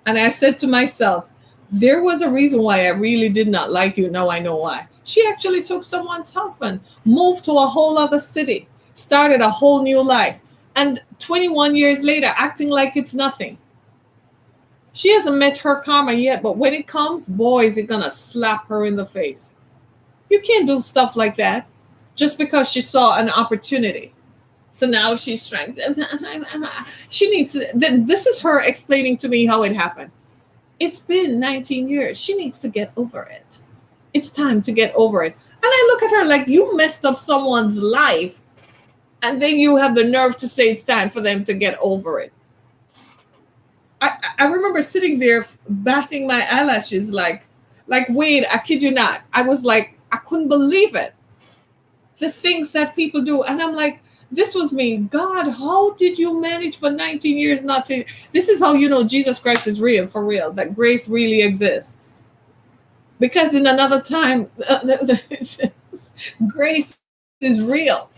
And I said to myself, there was a reason why I really did not like you. Now I know why. She actually took someone's husband, moved to a whole other city, started a whole new life. And 21 years later, acting like it's nothing. She hasn't met her karma yet, but when it comes, boy, is it going to slap her in the face. You can't do stuff like that just because she saw an opportunity. So now she's trying to, she needs to, this is her explaining to me how it happened. It's been 19 years. She needs to get over it. It's time to get over it. And I look at her like, you messed up someone's life, and then you have the nerve to say it's time for them to get over it. I remember sitting there batting my eyelashes like, Wade, I kid you not. I was like, I couldn't believe it. The things that people do. And I'm like, this was me. God, how did you manage for 19 years not to? This is how you know Jesus Christ is real, for real, that grace really exists. Because in another time, grace is real.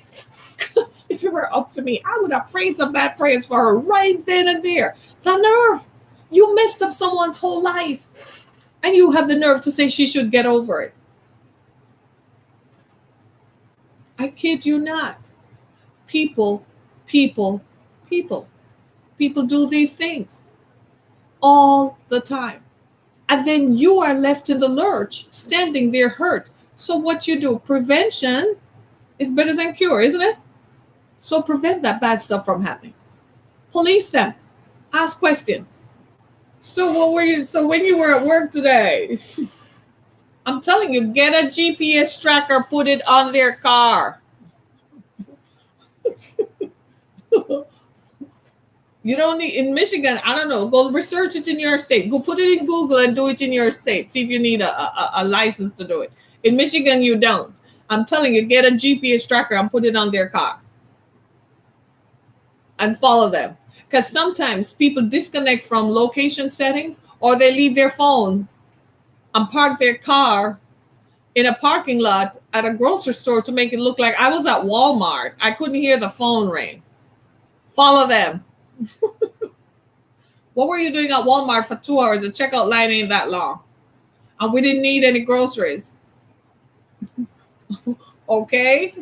Because if it were up to me, I would have prayed some bad prayers for her right then and there. The nerve. You messed up someone's whole life. And you have the nerve to say she should get over it. I kid you not. People do these things all the time. And then you are left in the lurch, standing there hurt. So what you do, prevention is better than cure, isn't it? So prevent that bad stuff from happening. Police them. Ask questions. So what were you? So when you were at work today, I'm telling you, get a GPS tracker, put it on their car. You don't need, in Michigan, I don't know, go research it in your state. Go put it in Google and do it in your state. See if you need a license to do it. In Michigan, you don't. I'm telling you, get a GPS tracker and put it on their car. And follow them. Because sometimes people disconnect from location settings, or they leave their phone and park their car in a parking lot at a grocery store to make it look like I was at Walmart. I couldn't hear the phone ring. Follow them. What were you doing at Walmart for 2 hours? The checkout line ain't that long. And we didn't need any groceries. Okay.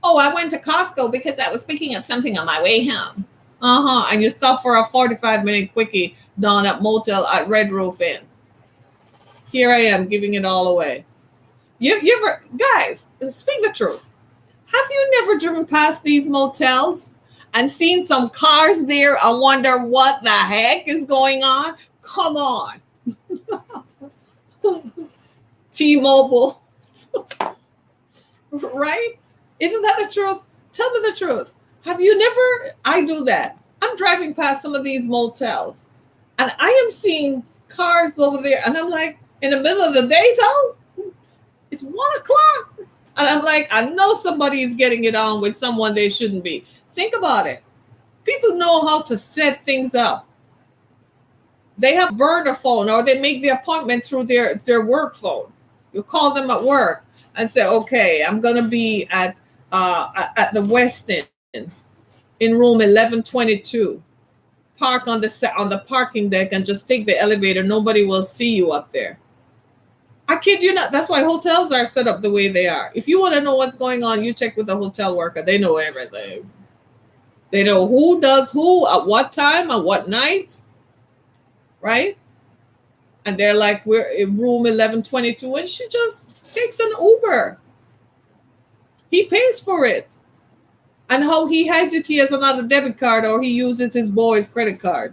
Oh, I went to Costco because I was picking up something on my way home. And you stopped for a 45-minute quickie down at motel at Red Roof Inn. Here I am giving it all away. You ever, guys, speak the truth. Have you never driven past these motels and seen some cars there and wonder what the heck is going on? Come on. T-Mobile. Right? Isn't that the truth? Tell me the truth. Have you never? I do that. I'm driving past some of these motels and I am seeing cars over there. And I'm like, in the middle of the day though, it's 1 o'clock. And I'm like, I know somebody is getting it on with someone they shouldn't be. Think about it. People know how to set things up. They have a burner phone, or they make the appointment through their work phone. You call them at work and say, okay, I'm going to be at the Westin in room 1122. Park on the parking deck and just take the elevator. Nobody will see you up there. I kid you not. That's why hotels are set up the way they are. If you want to know what's going on, you check with the hotel worker. They know everything. They know who does who, at what time, at what nights, right? And they're like, we're in room 1122, and she just takes an Uber. He pays for it. And how he hides it, he has another debit card, or he uses his boy's credit card.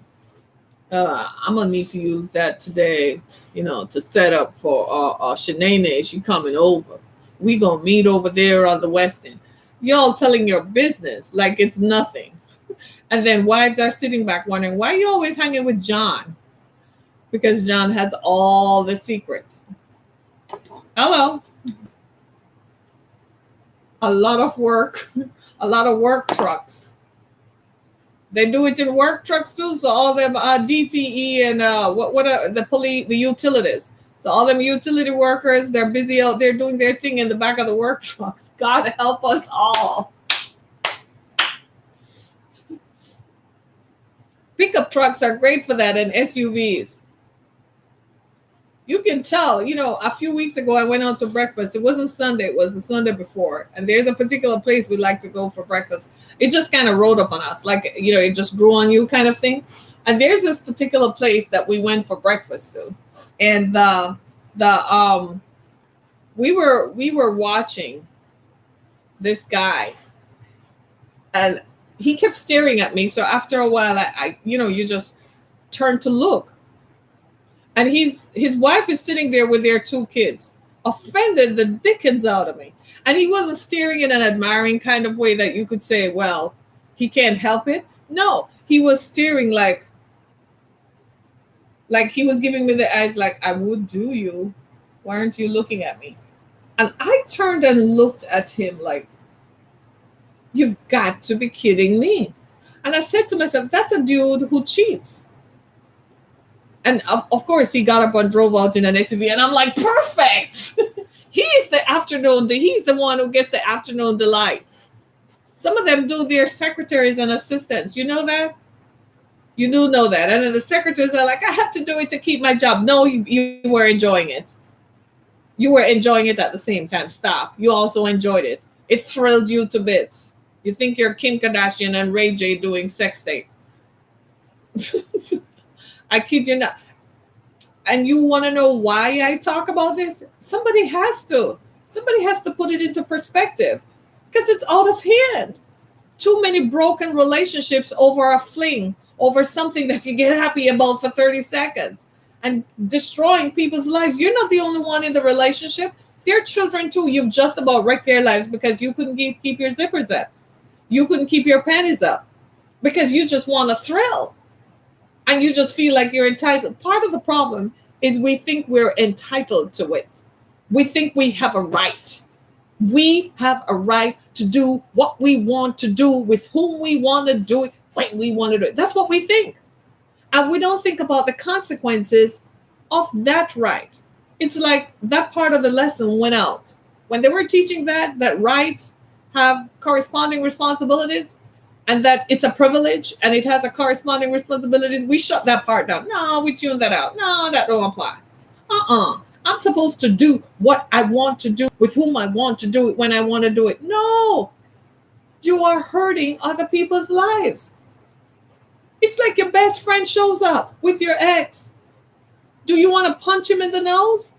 I'm going to need to use that today, to set up for Shanae. She coming over. We going to meet over there on the Westin. Y'all telling your business like it's nothing. And then wives are sitting back wondering, why are you always hanging with John? Because John has all the secrets. Hello. A lot of work trucks. They do it in work trucks too. So all them DTE and what are the police, the utilities. So all them utility workers, they're busy out there doing their thing in the back of the work trucks. God help us all. Pickup trucks are great for that, and SUVs. You can tell, a few weeks ago I went out to breakfast. It wasn't Sunday, it was the Sunday before. And there's a particular place we like to go for breakfast. It just kind of rode up on us, like, it just grew on you kind of thing. And there's this particular place that we went for breakfast to. And we were watching this guy, and he kept staring at me. So after a while, I you just turn to look. And his wife is sitting there with their two kids, offended the dickens out of me. And he wasn't staring in an admiring kind of way that you could say, well, he can't help it. No, he was staring like he was giving me the eyes like, I would do you. Why aren't you looking at me? And I turned and looked at him like, you've got to be kidding me. And I said to myself, that's a dude who cheats. And of course, he got up and drove out in an SUV. And I'm like, perfect. He's the one who gets the afternoon delight. Some of them do their secretaries and assistants. You know that? You do know that. And then the secretaries are like, I have to do it to keep my job. No, you were enjoying it. You were enjoying it at the same time. Stop. You also enjoyed it. It thrilled you to bits. You think you're Kim Kardashian and Ray J doing sex tape. I kid you not. And you want to know why I talk about this? Somebody has to. Somebody has to put it into perspective, because it's out of hand. Too many broken relationships over a fling, over something that you get happy about for 30 seconds and destroying people's lives. You're not the only one in the relationship. Their children too. You've just about wrecked their lives because you couldn't keep your zippers up. You couldn't keep your panties up because you just want a thrill. And you just feel like you're entitled. Part of the problem is we think we're entitled to it. We think we have a right. We have a right to do what we want to do with whom we want to do it, when we want to do it. That's what we think. And we don't think about the consequences of that right. It's like that part of the lesson went out. When they were teaching that rights have corresponding responsibilities, and that it's a privilege and it has a corresponding responsibilities, we shut that part down. No, we tune that out. No, that don't apply. I'm supposed to do what I want to do with whom I want to do it when I want to do it. No, you are hurting other people's lives. It's like your best friend shows up with your ex. Do you want to punch him in the nose?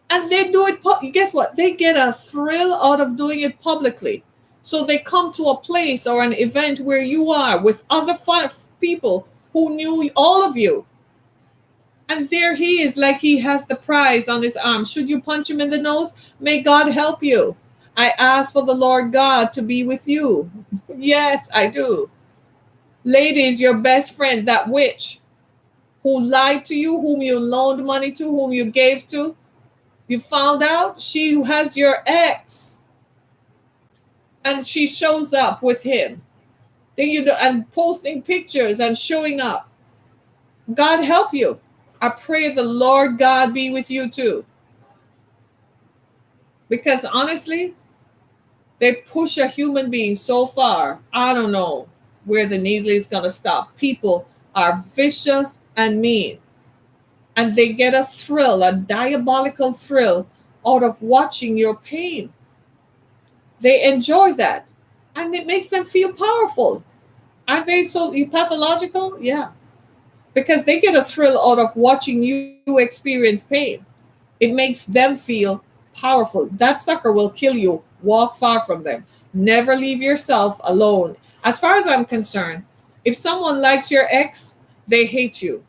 And they do it. Guess what? They get a thrill out of doing it publicly. So they come to a place or an event where you are with other people who knew all of you. And there he is, like he has the prize on his arm. Should you punch him in the nose? May God help you. I ask for the Lord God to be with you. Yes, I do. Ladies, your best friend, that witch who lied to you, whom you loaned money to, whom you gave to, you found out she has your ex. And she shows up with him. Then and posting pictures and showing up. God help you. I pray the Lord God be with you too. Because honestly, they push a human being so far. I don't know where the needle is going to stop. People are vicious and mean. And they get a thrill, a diabolical thrill out of watching your pain. They enjoy that. And it makes them feel powerful. Aren't they so pathological? Yeah. Because they get a thrill out of watching you experience pain. It makes them feel powerful. That sucker will kill you. Walk far from them. Never leave yourself alone. As far as I'm concerned, if someone likes your ex, they hate you.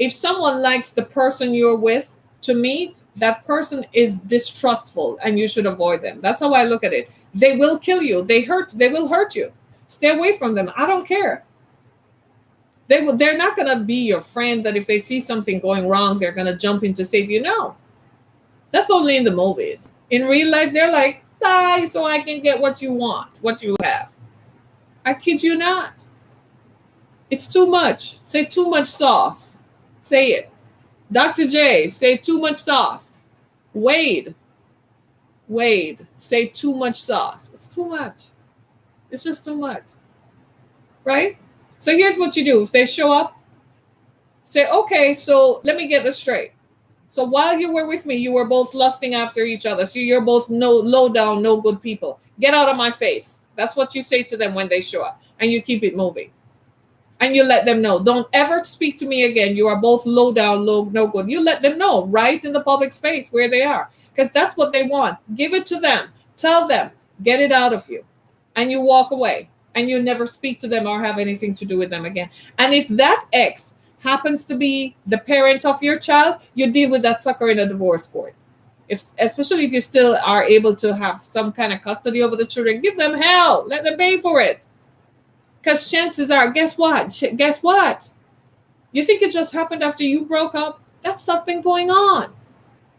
If someone likes the person you're with, to me, that person is distrustful and you should avoid them. That's how I look at it. They will kill you. They will hurt you. Stay away from them. I don't care. They're not going to be your friend that if they see something going wrong, they're going to jump in to save you. No. That's only in the movies. In real life, they're like, die so I can get what you want, what you have. I kid you not. It's too much. Say too much sauce. Say it. Dr. J, say too much sauce. Wade, say too much sauce. It's too much. It's just too much. Right? So here's what you do. If they show up, say, okay, so let me get this straight. So while you were with me, you were both lusting after each other. So you're both no low down, no good people. Get out of my face. That's what you say to them when they show up. And you keep it moving. And you let them know. Don't ever speak to me again. You are both low down, low, no good. You let them know right in the public space where they are. Because that's what they want. Give it to them. Tell them. Get it out of you. And you walk away. And you never speak to them or have anything to do with them again. And if that ex happens to be the parent of your child, you deal with that sucker in a divorce court. Especially if you still are able to have some kind of custody over the children, give them hell. Let them pay for it. Because chances are, guess what? You think it just happened after you broke up? That stuff been going on.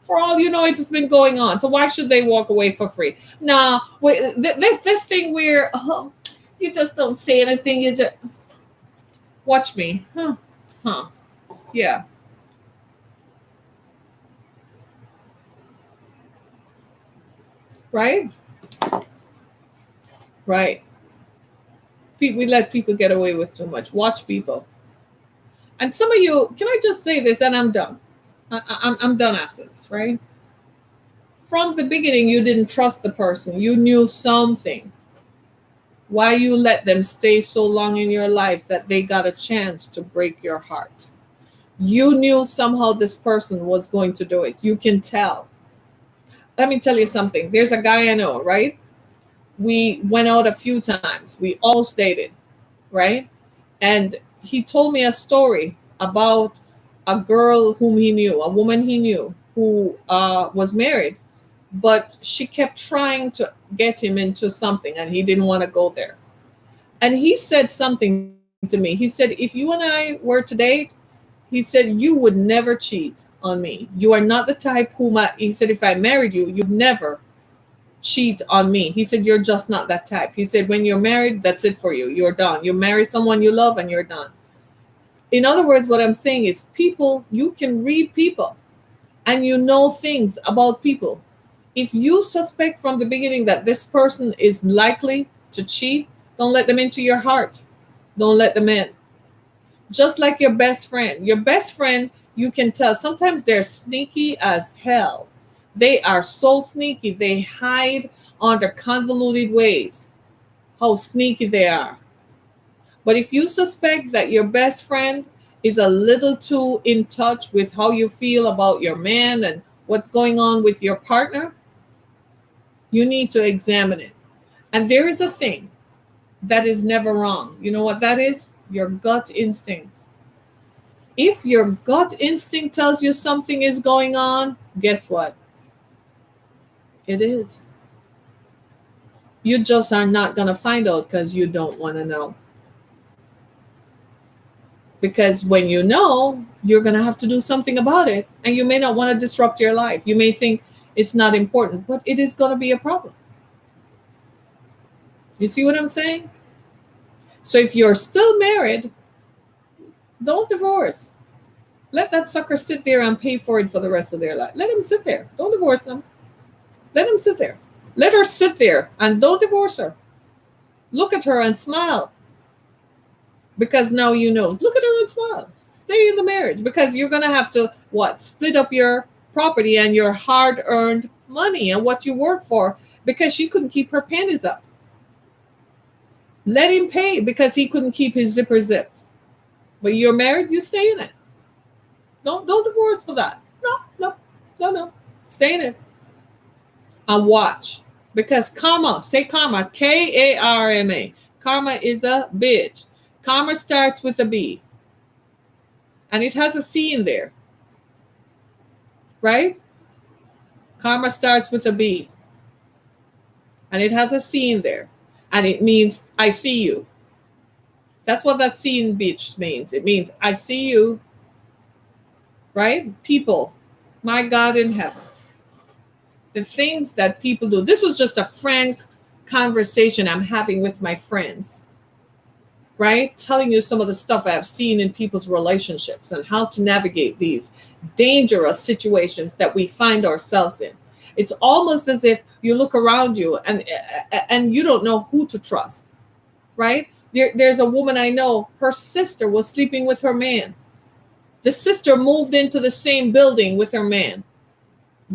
For all you know, it's been going on. So why should they walk away for free? Nah, this thing where you just don't say anything. You just watch me. Yeah. Right? Right. We let people get away with too much. Watch people. And some of you, can I just say this and I'm done? I'm done after this, right? From the beginning, you didn't trust the person. You knew something. Why you let them stay so long in your life that they got a chance to break your heart. You knew somehow this person was going to do it. You can tell. Let me tell you something. There's a guy I know, right? We went out a few times. We almost dated, right? And he told me a story about a girl whom he knew, a woman he knew who was married, but she kept trying to get him into something and he didn't want to go there. And he said something to me. He said, if you and I were to date, he said, you would never cheat on me. You are not the type he said, if I married you, you'd never cheat on me. He said, you're just not that type. He said, when you're married, that's it for you. You're done. You marry someone you love and you're done. In other words, what I'm saying is people, you can read people and you know things about people. If you suspect from the beginning that this person is likely to cheat, don't let them into your heart. Don't let them in. Just like your best friend. Your best friend, you can tell. Sometimes they're sneaky as hell. They are so sneaky. They hide under convoluted ways. How sneaky they are. But if you suspect that your best friend is a little too in touch with how you feel about your man and what's going on with your partner, you need to examine it. And there is a thing that is never wrong. You know what that is? Your gut instinct. If your gut instinct tells you something is going on, guess what? It is. You just are not going to find out because you don't want to know. Because when you know, you're going to have to do something about it. And you may not want to disrupt your life. You may think it's not important, but it is going to be a problem. You see what I'm saying? So if you're still married, don't divorce. Let that sucker sit there and pay for it for the rest of their life. Let him sit there. Don't divorce them. Let him sit there. Let her sit there and don't divorce her. Look at her and smile. Because now you know. Look at her and smile. Stay in the marriage because you're going to have to, split up your property and your hard-earned money and what you work for because she couldn't keep her panties up. Let him pay because he couldn't keep his zipper zipped. But you're married, you stay in it. Don't divorce for that. No. Stay in it. And watch. Because karma, say karma, Karma. Karma is a bitch. Karma starts with a B. And it has a C in there. Right? Karma starts with a B. And it has a C in there. And it means, I see you. That's what that C in bitch means. It means, I see you. Right? People. My God in heaven. The things that people do. This was just a frank conversation I'm having with my friends. Right? Telling you some of the stuff I've seen in people's relationships and how to navigate these dangerous situations that we find ourselves in. It's almost as if you look around you and you don't know who to trust. Right? There's a woman I know, her sister was sleeping with her man. The sister moved into the same building with her man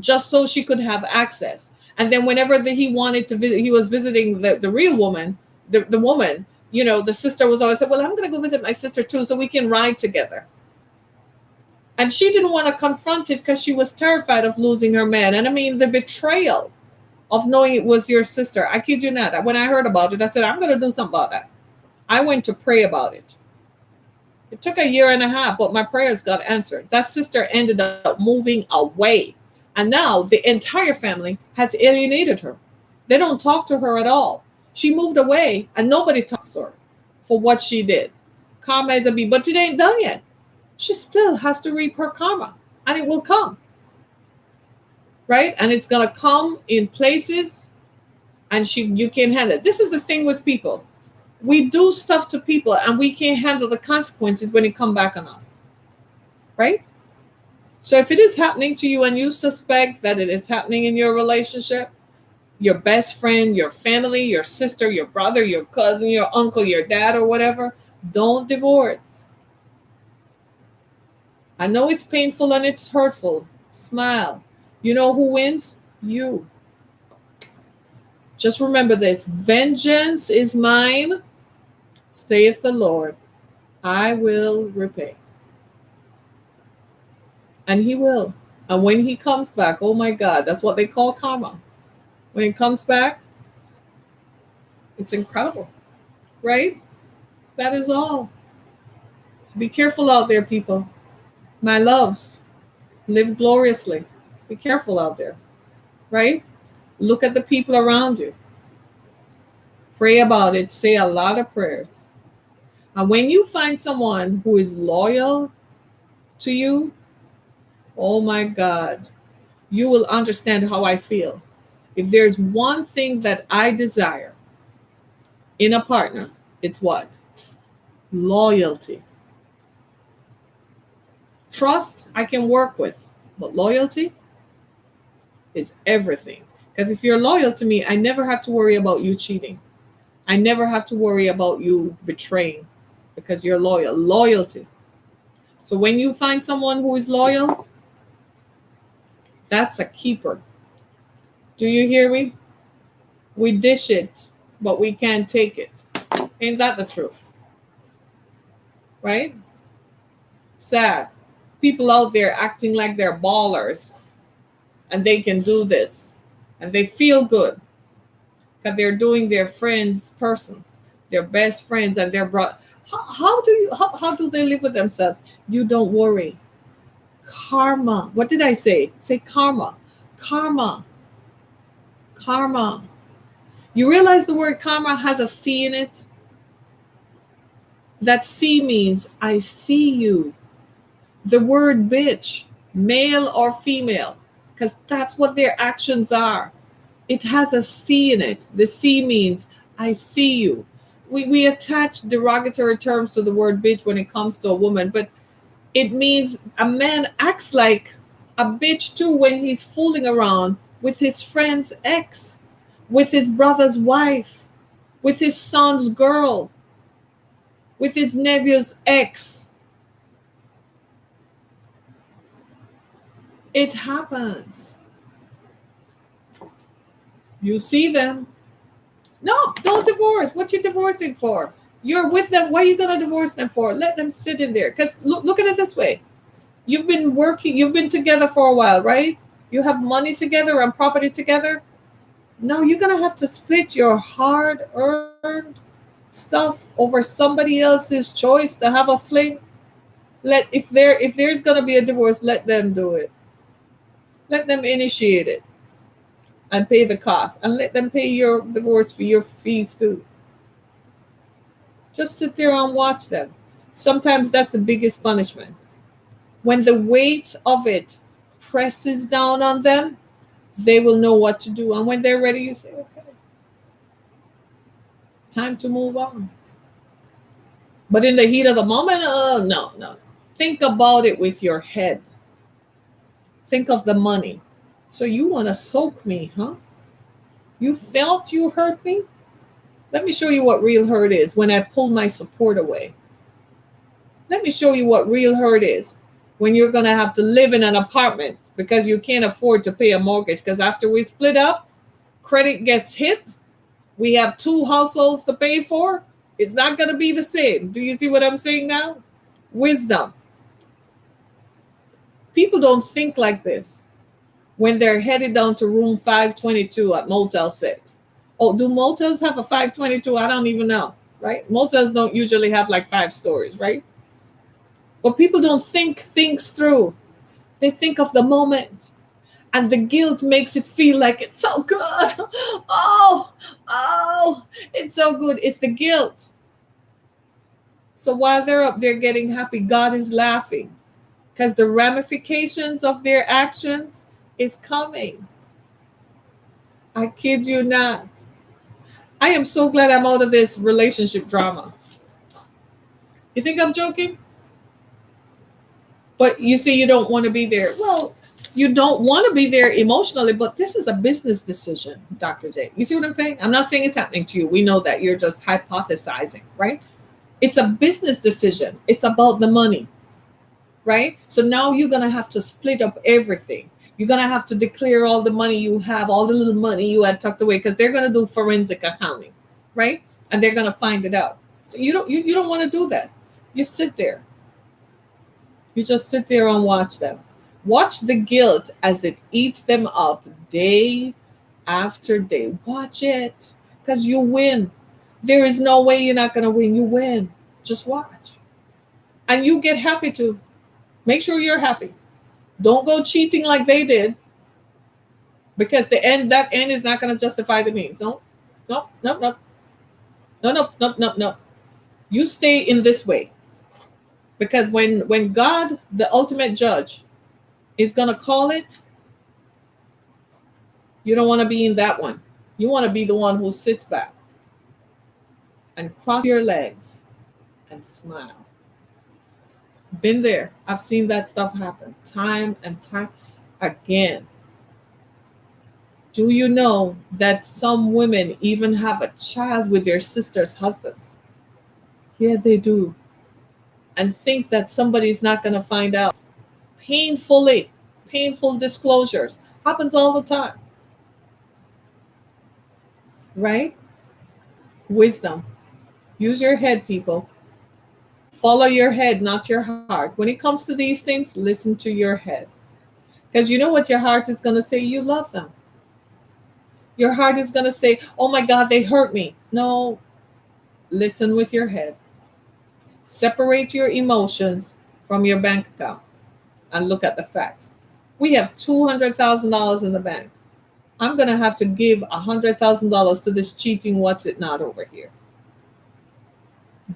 just so she could have access. And then whenever he wanted to visit, he was visiting the real woman, the woman, the sister was always said, well, I'm going to go visit my sister too so we can ride together. And she didn't want to confront it because she was terrified of losing her man. And I mean, the betrayal of knowing it was your sister. I kid you not. When I heard about it, I said, I'm going to do something about that. I went to pray about it. It took a year and a half, but my prayers got answered. That sister ended up moving away. And now the entire family has alienated her. They don't talk to her at all. She moved away and nobody talks to her for what she did. Karma is a bee, but it ain't done yet. She still has to reap her karma, and it will come. Right? And it's going to come in places, and you can't handle it. This is the thing with people. We do stuff to people and we can't handle the consequences when it comes back on us. Right? So if it is happening to you and you suspect that it is happening in your relationship, your best friend, your family, your sister, your brother, your cousin, your uncle, your dad, or whatever, don't divorce. I know it's painful and it's hurtful. Smile. You know who wins? You. Just remember this. Vengeance is mine, saith the Lord. I will repay. And he will. And when he comes back, oh my God, that's what they call karma. When it comes back, it's incredible. Right? That is all. So be careful out there, people. My loves, live gloriously. Be careful out there. Right? Look at the people around you. Pray about it. Say a lot of prayers. And when you find someone who is loyal to you, oh my God, you will understand how I feel. If there's one thing that I desire in a partner, it's what? Loyalty. Trust I can work with, but loyalty is everything. Because if you're loyal to me, I never have to worry about you cheating. I never have to worry about you betraying because you're loyal. Loyalty. So when you find someone who is loyal, that's a keeper. Do you hear me? We dish it, but we can't take it. Ain't that the truth? Right? Sad. People out there acting like they're ballers and they can do this and they feel good because they're doing their friend's person, their best friends, and their brother. How do they live with themselves? You don't worry. Karma. What did I say? Say karma. Karma. Karma. You realize the word karma has a C in it? That C means I see you. The word bitch, male or female, because that's what their actions are. It has a C in it. The C means I see you. We attach derogatory terms to the word bitch when it comes to a woman, but it means a man acts like a bitch too when he's fooling around with his friend's ex, with his brother's wife, with his son's girl, with his nephew's ex. It happens. You see them. No, don't divorce. What you divorcing for? You're with them. What are you going to divorce them for? Let them sit in there. Because look at it this way. You've been working. You've been together for a while, right? You have money together and property together. No, you're going to have to split your hard-earned stuff over somebody else's choice to have a fling. If there's going to be a divorce, let them do it. Let them initiate it and pay the cost, and let them pay your divorce for your fees too. Just sit there and watch them. Sometimes that's the biggest punishment. When the weight of it presses down on them, they will know what to do. And when they're ready, you say, okay, time to move on. But in the heat of the moment, no. Think about it with your head. Think of the money. So you want to soak me, huh? You felt you hurt me? Let me show you what real hurt is when I pull my support away. Let me show you what real hurt is when you're going to have to live in an apartment because you can't afford to pay a mortgage. Because after we split up, credit gets hit. We have two households to pay for. It's not going to be the same. Do you see what I'm saying now? Wisdom. People don't think like this when they're headed down to room 522 at Motel 6. Oh, do motels have a 522? I don't even know, right? Motels don't usually have like 5 stories, right? But people don't think things through. They think of the moment. And the guilt makes it feel like it's so good. Oh, it's so good. It's the guilt. So while they're up there getting happy, God is laughing because the ramifications of their actions is coming. I kid you not. I am so glad I'm out of this relationship drama. You think I'm joking? But you see, you don't want to be there. Well, you don't want to be there emotionally, but this is a business decision, Dr. J. You see what I'm saying? I'm not saying it's happening to you. We know that you're just hypothesizing, right? It's a business decision. It's about the money, right? So now you're going to have to split up everything. You're going to have to declare all the money you have, all the little money you had tucked away, because they're going to do forensic accounting, right? And they're going to find it out. So you don't want to do that. You sit there. You just sit there and watch them. Watch the guilt as it eats them up day after day. Watch it, because you win. There is no way you're not going to win. You win. Just watch. And you get happy too. Make sure you're happy. Don't go cheating like they did, because that end is not going to justify the means. No. You stay in this way. Because when God, the ultimate judge, is going to call it, you don't want to be in that one. You want to be the one who sits back and cross your legs and smile. Been there. I've seen that stuff happen time and time again. Do you know that some women even have a child with their sister's husbands? Yeah, they do. And think that somebody's not going to find out. Painful disclosures. Happens all the time. Right? Wisdom. Use your head, people. Follow your head, not your heart. When it comes to these things, listen to your head. Because you know what your heart is going to say? You love them. Your heart is going to say, oh my God, they hurt me. No. Listen with your head. Separate your emotions from your bank account and look at the facts. We have $200,000 in the bank. I'm going to have to give $100,000 to this cheating what's it not over here.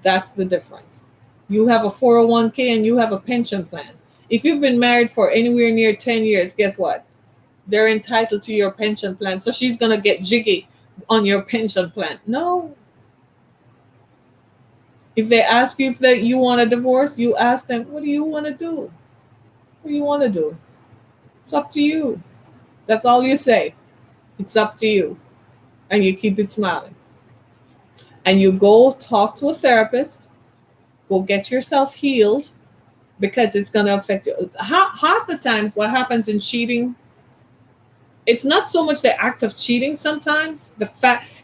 That's the difference. You have a 401k and you have a pension plan. If you've been married for anywhere near 10 years, guess what? They're entitled to your pension plan. So she's going to get jiggy on your pension plan. No. If they ask you if you want a divorce, you ask them, what do you want to do? What do you want to do? It's up to you. That's all you say. It's up to you. And you keep it smiling. And you go talk to a therapist. Go get yourself healed, because it's going to affect you. Half the times what happens in cheating, it's not so much the act of cheating sometimes.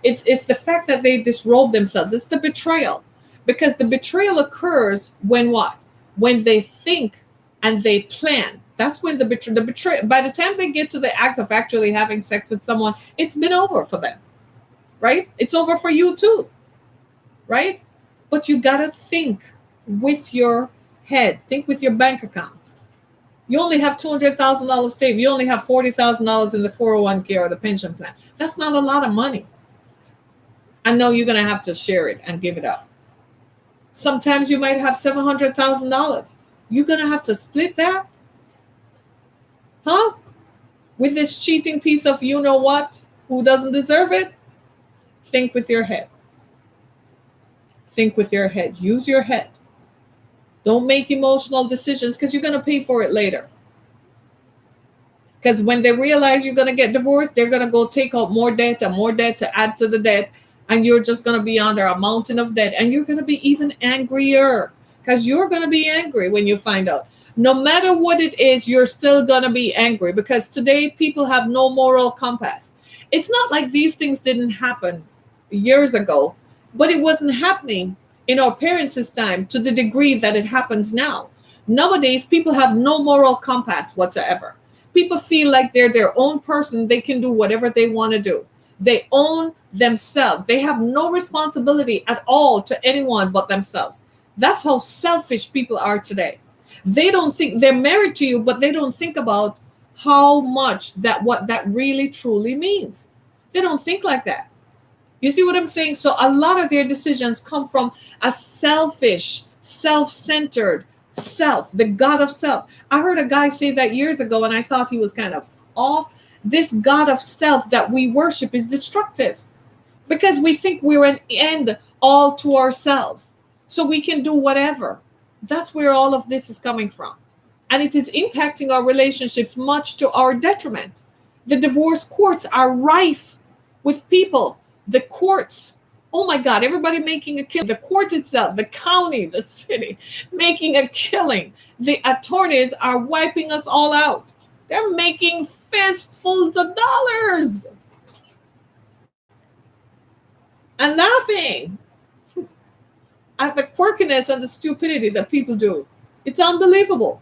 It's the fact that they disrobe themselves. It's the betrayal. Because the betrayal occurs when what? When they think and they plan. That's when the betrayal, by the time they get to the act of actually having sex with someone, it's been over for them, right? It's over for you too, right? But you got to think with your head. Think with your bank account. You only have $200,000 saved. You only have $40,000 in the 401k or the pension plan. That's not a lot of money. I know you're going to have to share it and give it up. Sometimes you might have $700,000. You're going to have to split that? Huh? With this cheating piece of you know what? Who doesn't deserve it? Think with your head. Think with your head. Use your head. Don't make emotional decisions, because you're going to pay for it later. Because when they realize you're going to get divorced, they're going to go take out more debt and more debt to add to the debt. and you're just going to be under a mountain of debt, and you're going to be even angrier because you're going to be angry when you find out. No matter what it is, you're still going to be angry because today people have no moral compass. It's not like these things didn't happen years ago, but it wasn't happening in our parents' time to the degree that it happens now. Nowadays, people have no moral compass whatsoever. People feel like they're their own person. They can do whatever they want to do. They own themselves. They have no responsibility at all to anyone but themselves. That's how selfish people are today. They don't think they're married to you, but they don't think about how much that what that really truly means. They don't think like that. You see what I'm saying? So a lot of their decisions come from a selfish, self-centered self, the God of self. I heard a guy say that years ago, and I thought he was kind of off. This God of self that we worship is destructive because we think we're an end all to ourselves. So we can do whatever. That's where all of this is coming from. And it is impacting our relationships much to our detriment. The divorce courts are rife with people. The courts, oh my God, everybody making a killing. The court itself, the county, the city, making a killing. The attorneys are wiping us all out. They're making fistfuls of dollars and laughing at the quirkiness and the stupidity that people do. It's unbelievable.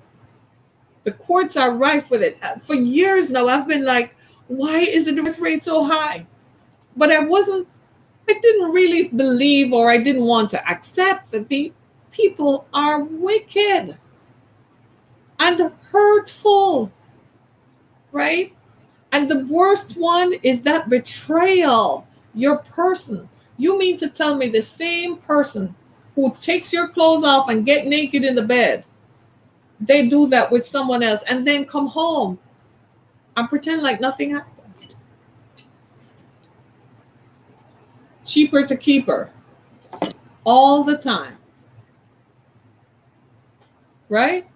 The courts are rife with it. For years now, I've been like, why is the divorce rate so high? But I didn't really believe, or I didn't want to accept that the people are wicked and hurtful, right? And the worst one is that betrayal. Your person. You mean to tell me the same person who takes your clothes off and get naked in the bed, they do that with someone else and then come home and pretend like nothing happened? Cheaper to keep her all the time, right?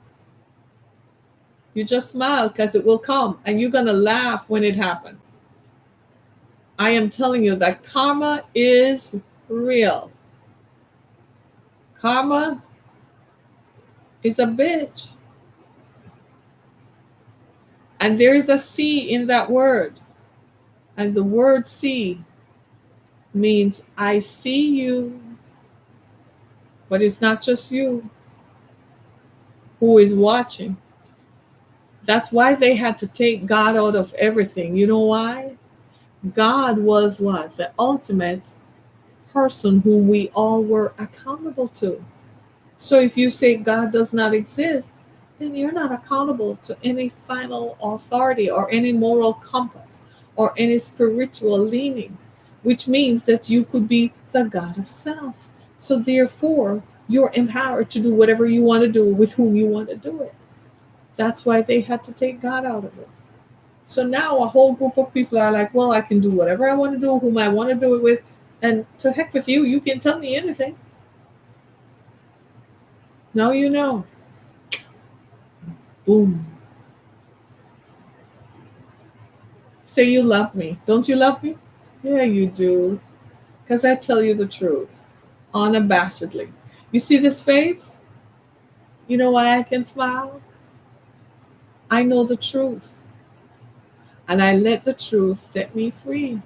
You just smile because it will come and you're going to laugh when it happens. I am telling you that karma is real. Karma is a bitch. And there is a C in that word. And the word see means I see you. But it's not just you who is watching. That's why they had to take God out of everything. You know why? God was what? The ultimate person who we all were accountable to. So if you say God does not exist, then you're not accountable to any final authority or any moral compass or any spiritual leaning, which means that you could be the God of self. So therefore, you're empowered to do whatever you want to do with whom you want to do it. That's why they had to take God out of it. So now a whole group of people are like, well, I can do whatever I want to do, whom I want to do it with, and to heck with you, you can tell me anything. Now you know. Boom. Say you love me. Don't you love me? Yeah, you do. Because I tell you the truth, unabashedly. You see this face? You know why I can smile? I know the truth. And I let the truth set me free.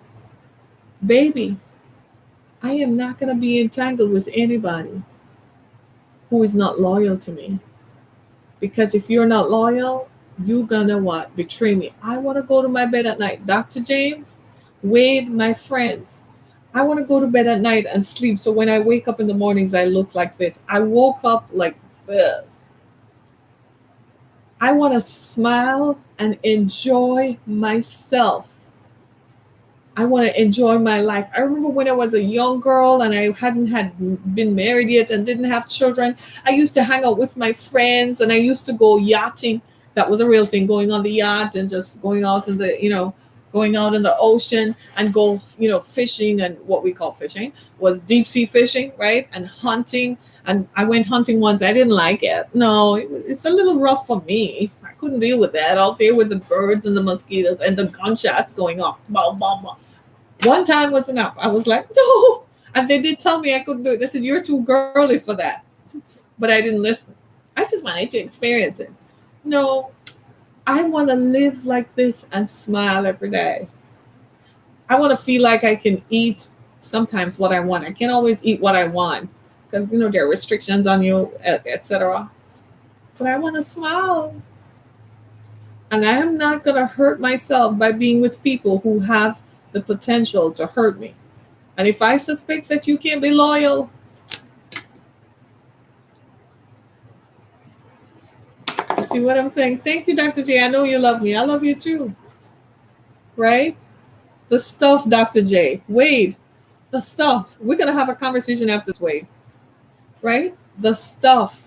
Baby, I am not going to be entangled with anybody who is not loyal to me. Because if you're not loyal, you're going to what? Betray me. I want to go to my bed at night. Dr. James, Wade, my friends, I want to go to bed at night and sleep. So when I wake up in the mornings, I look like this. I woke up like this. I want to smile and enjoy myself. I want to enjoy my life. I remember when I was a young girl and I hadn't been married yet and didn't have children. I used to hang out with my friends and I used to go yachting. That was a real thing, going on the yacht and just going out in the, going out in the ocean and go, fishing. And what we call fishing was deep sea fishing, right? And hunting. And I went hunting once. I didn't like it. No, it's a little rough for me. I couldn't deal with that out there with the birds and the mosquitoes and the gunshots going off. Blah, blah, blah. One time was enough. I was like, no, And they did tell me I couldn't do it. They said, "You're too girly for that." But I didn't listen. I just wanted to experience it. No, I want to live like this and smile every day. I want to feel like I can eat sometimes what I want. I can't always eat what I want because there are restrictions on you, etc. But I want to smile. And I am not going to hurt myself by being with people who have the potential to hurt me. And if I suspect that you can't be loyal, you see what I'm saying? Thank you, Dr. J. I know you love me. I love you too. Right? The stuff, Dr. J. Wade, the stuff. We're going to have a conversation after this, Wade. Right? The stuff.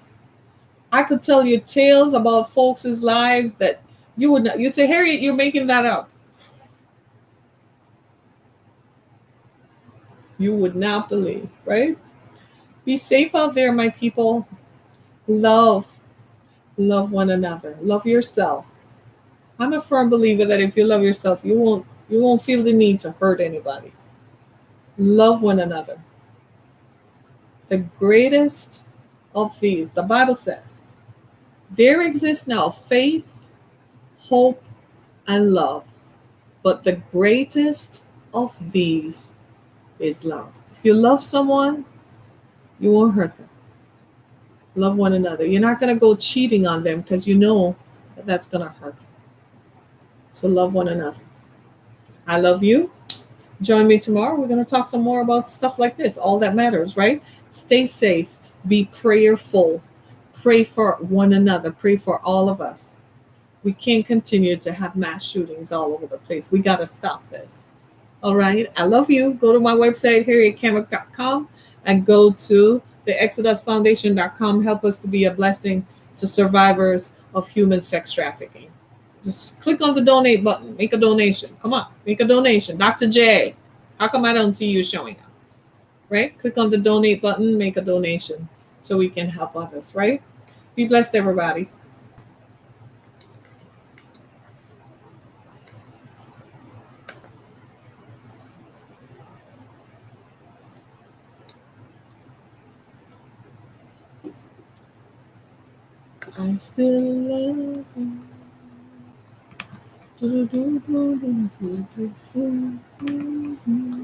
I could tell you tales about folks' lives that you would not. You'd say, Harriet, you're making that up. You would not believe, right? Be safe out there, my people. Love one another. Love yourself. I'm a firm believer that if you love yourself, you won't feel the need to hurt anybody. Love one another. The greatest of these, the Bible says, there exists now faith, hope, and love. But the greatest of these is love. If you love someone, you won't hurt them. Love one another. You're not going to go cheating on them because you know that that's going to hurt them. So love one another. I love you. Join me tomorrow. We're going to talk some more about stuff like this. All that matters, right? Stay safe. Be prayerful. Pray for one another. Pray for all of us. We can't continue to have mass shootings all over the place. We got to stop this. All right. I love you. Go to my website, harrietkammack.com, and go to the exodusfoundation.com. Help us to be a blessing to survivors of human sex trafficking. Just click on the donate button. Make a donation. Come on. Make a donation. Dr. J, how come I don't see you showing up? Right? Click on the donate button. Make a donation so we can help others. Right? Be blessed, everybody. I still love you. Do, do, do, do, do, do, do, do.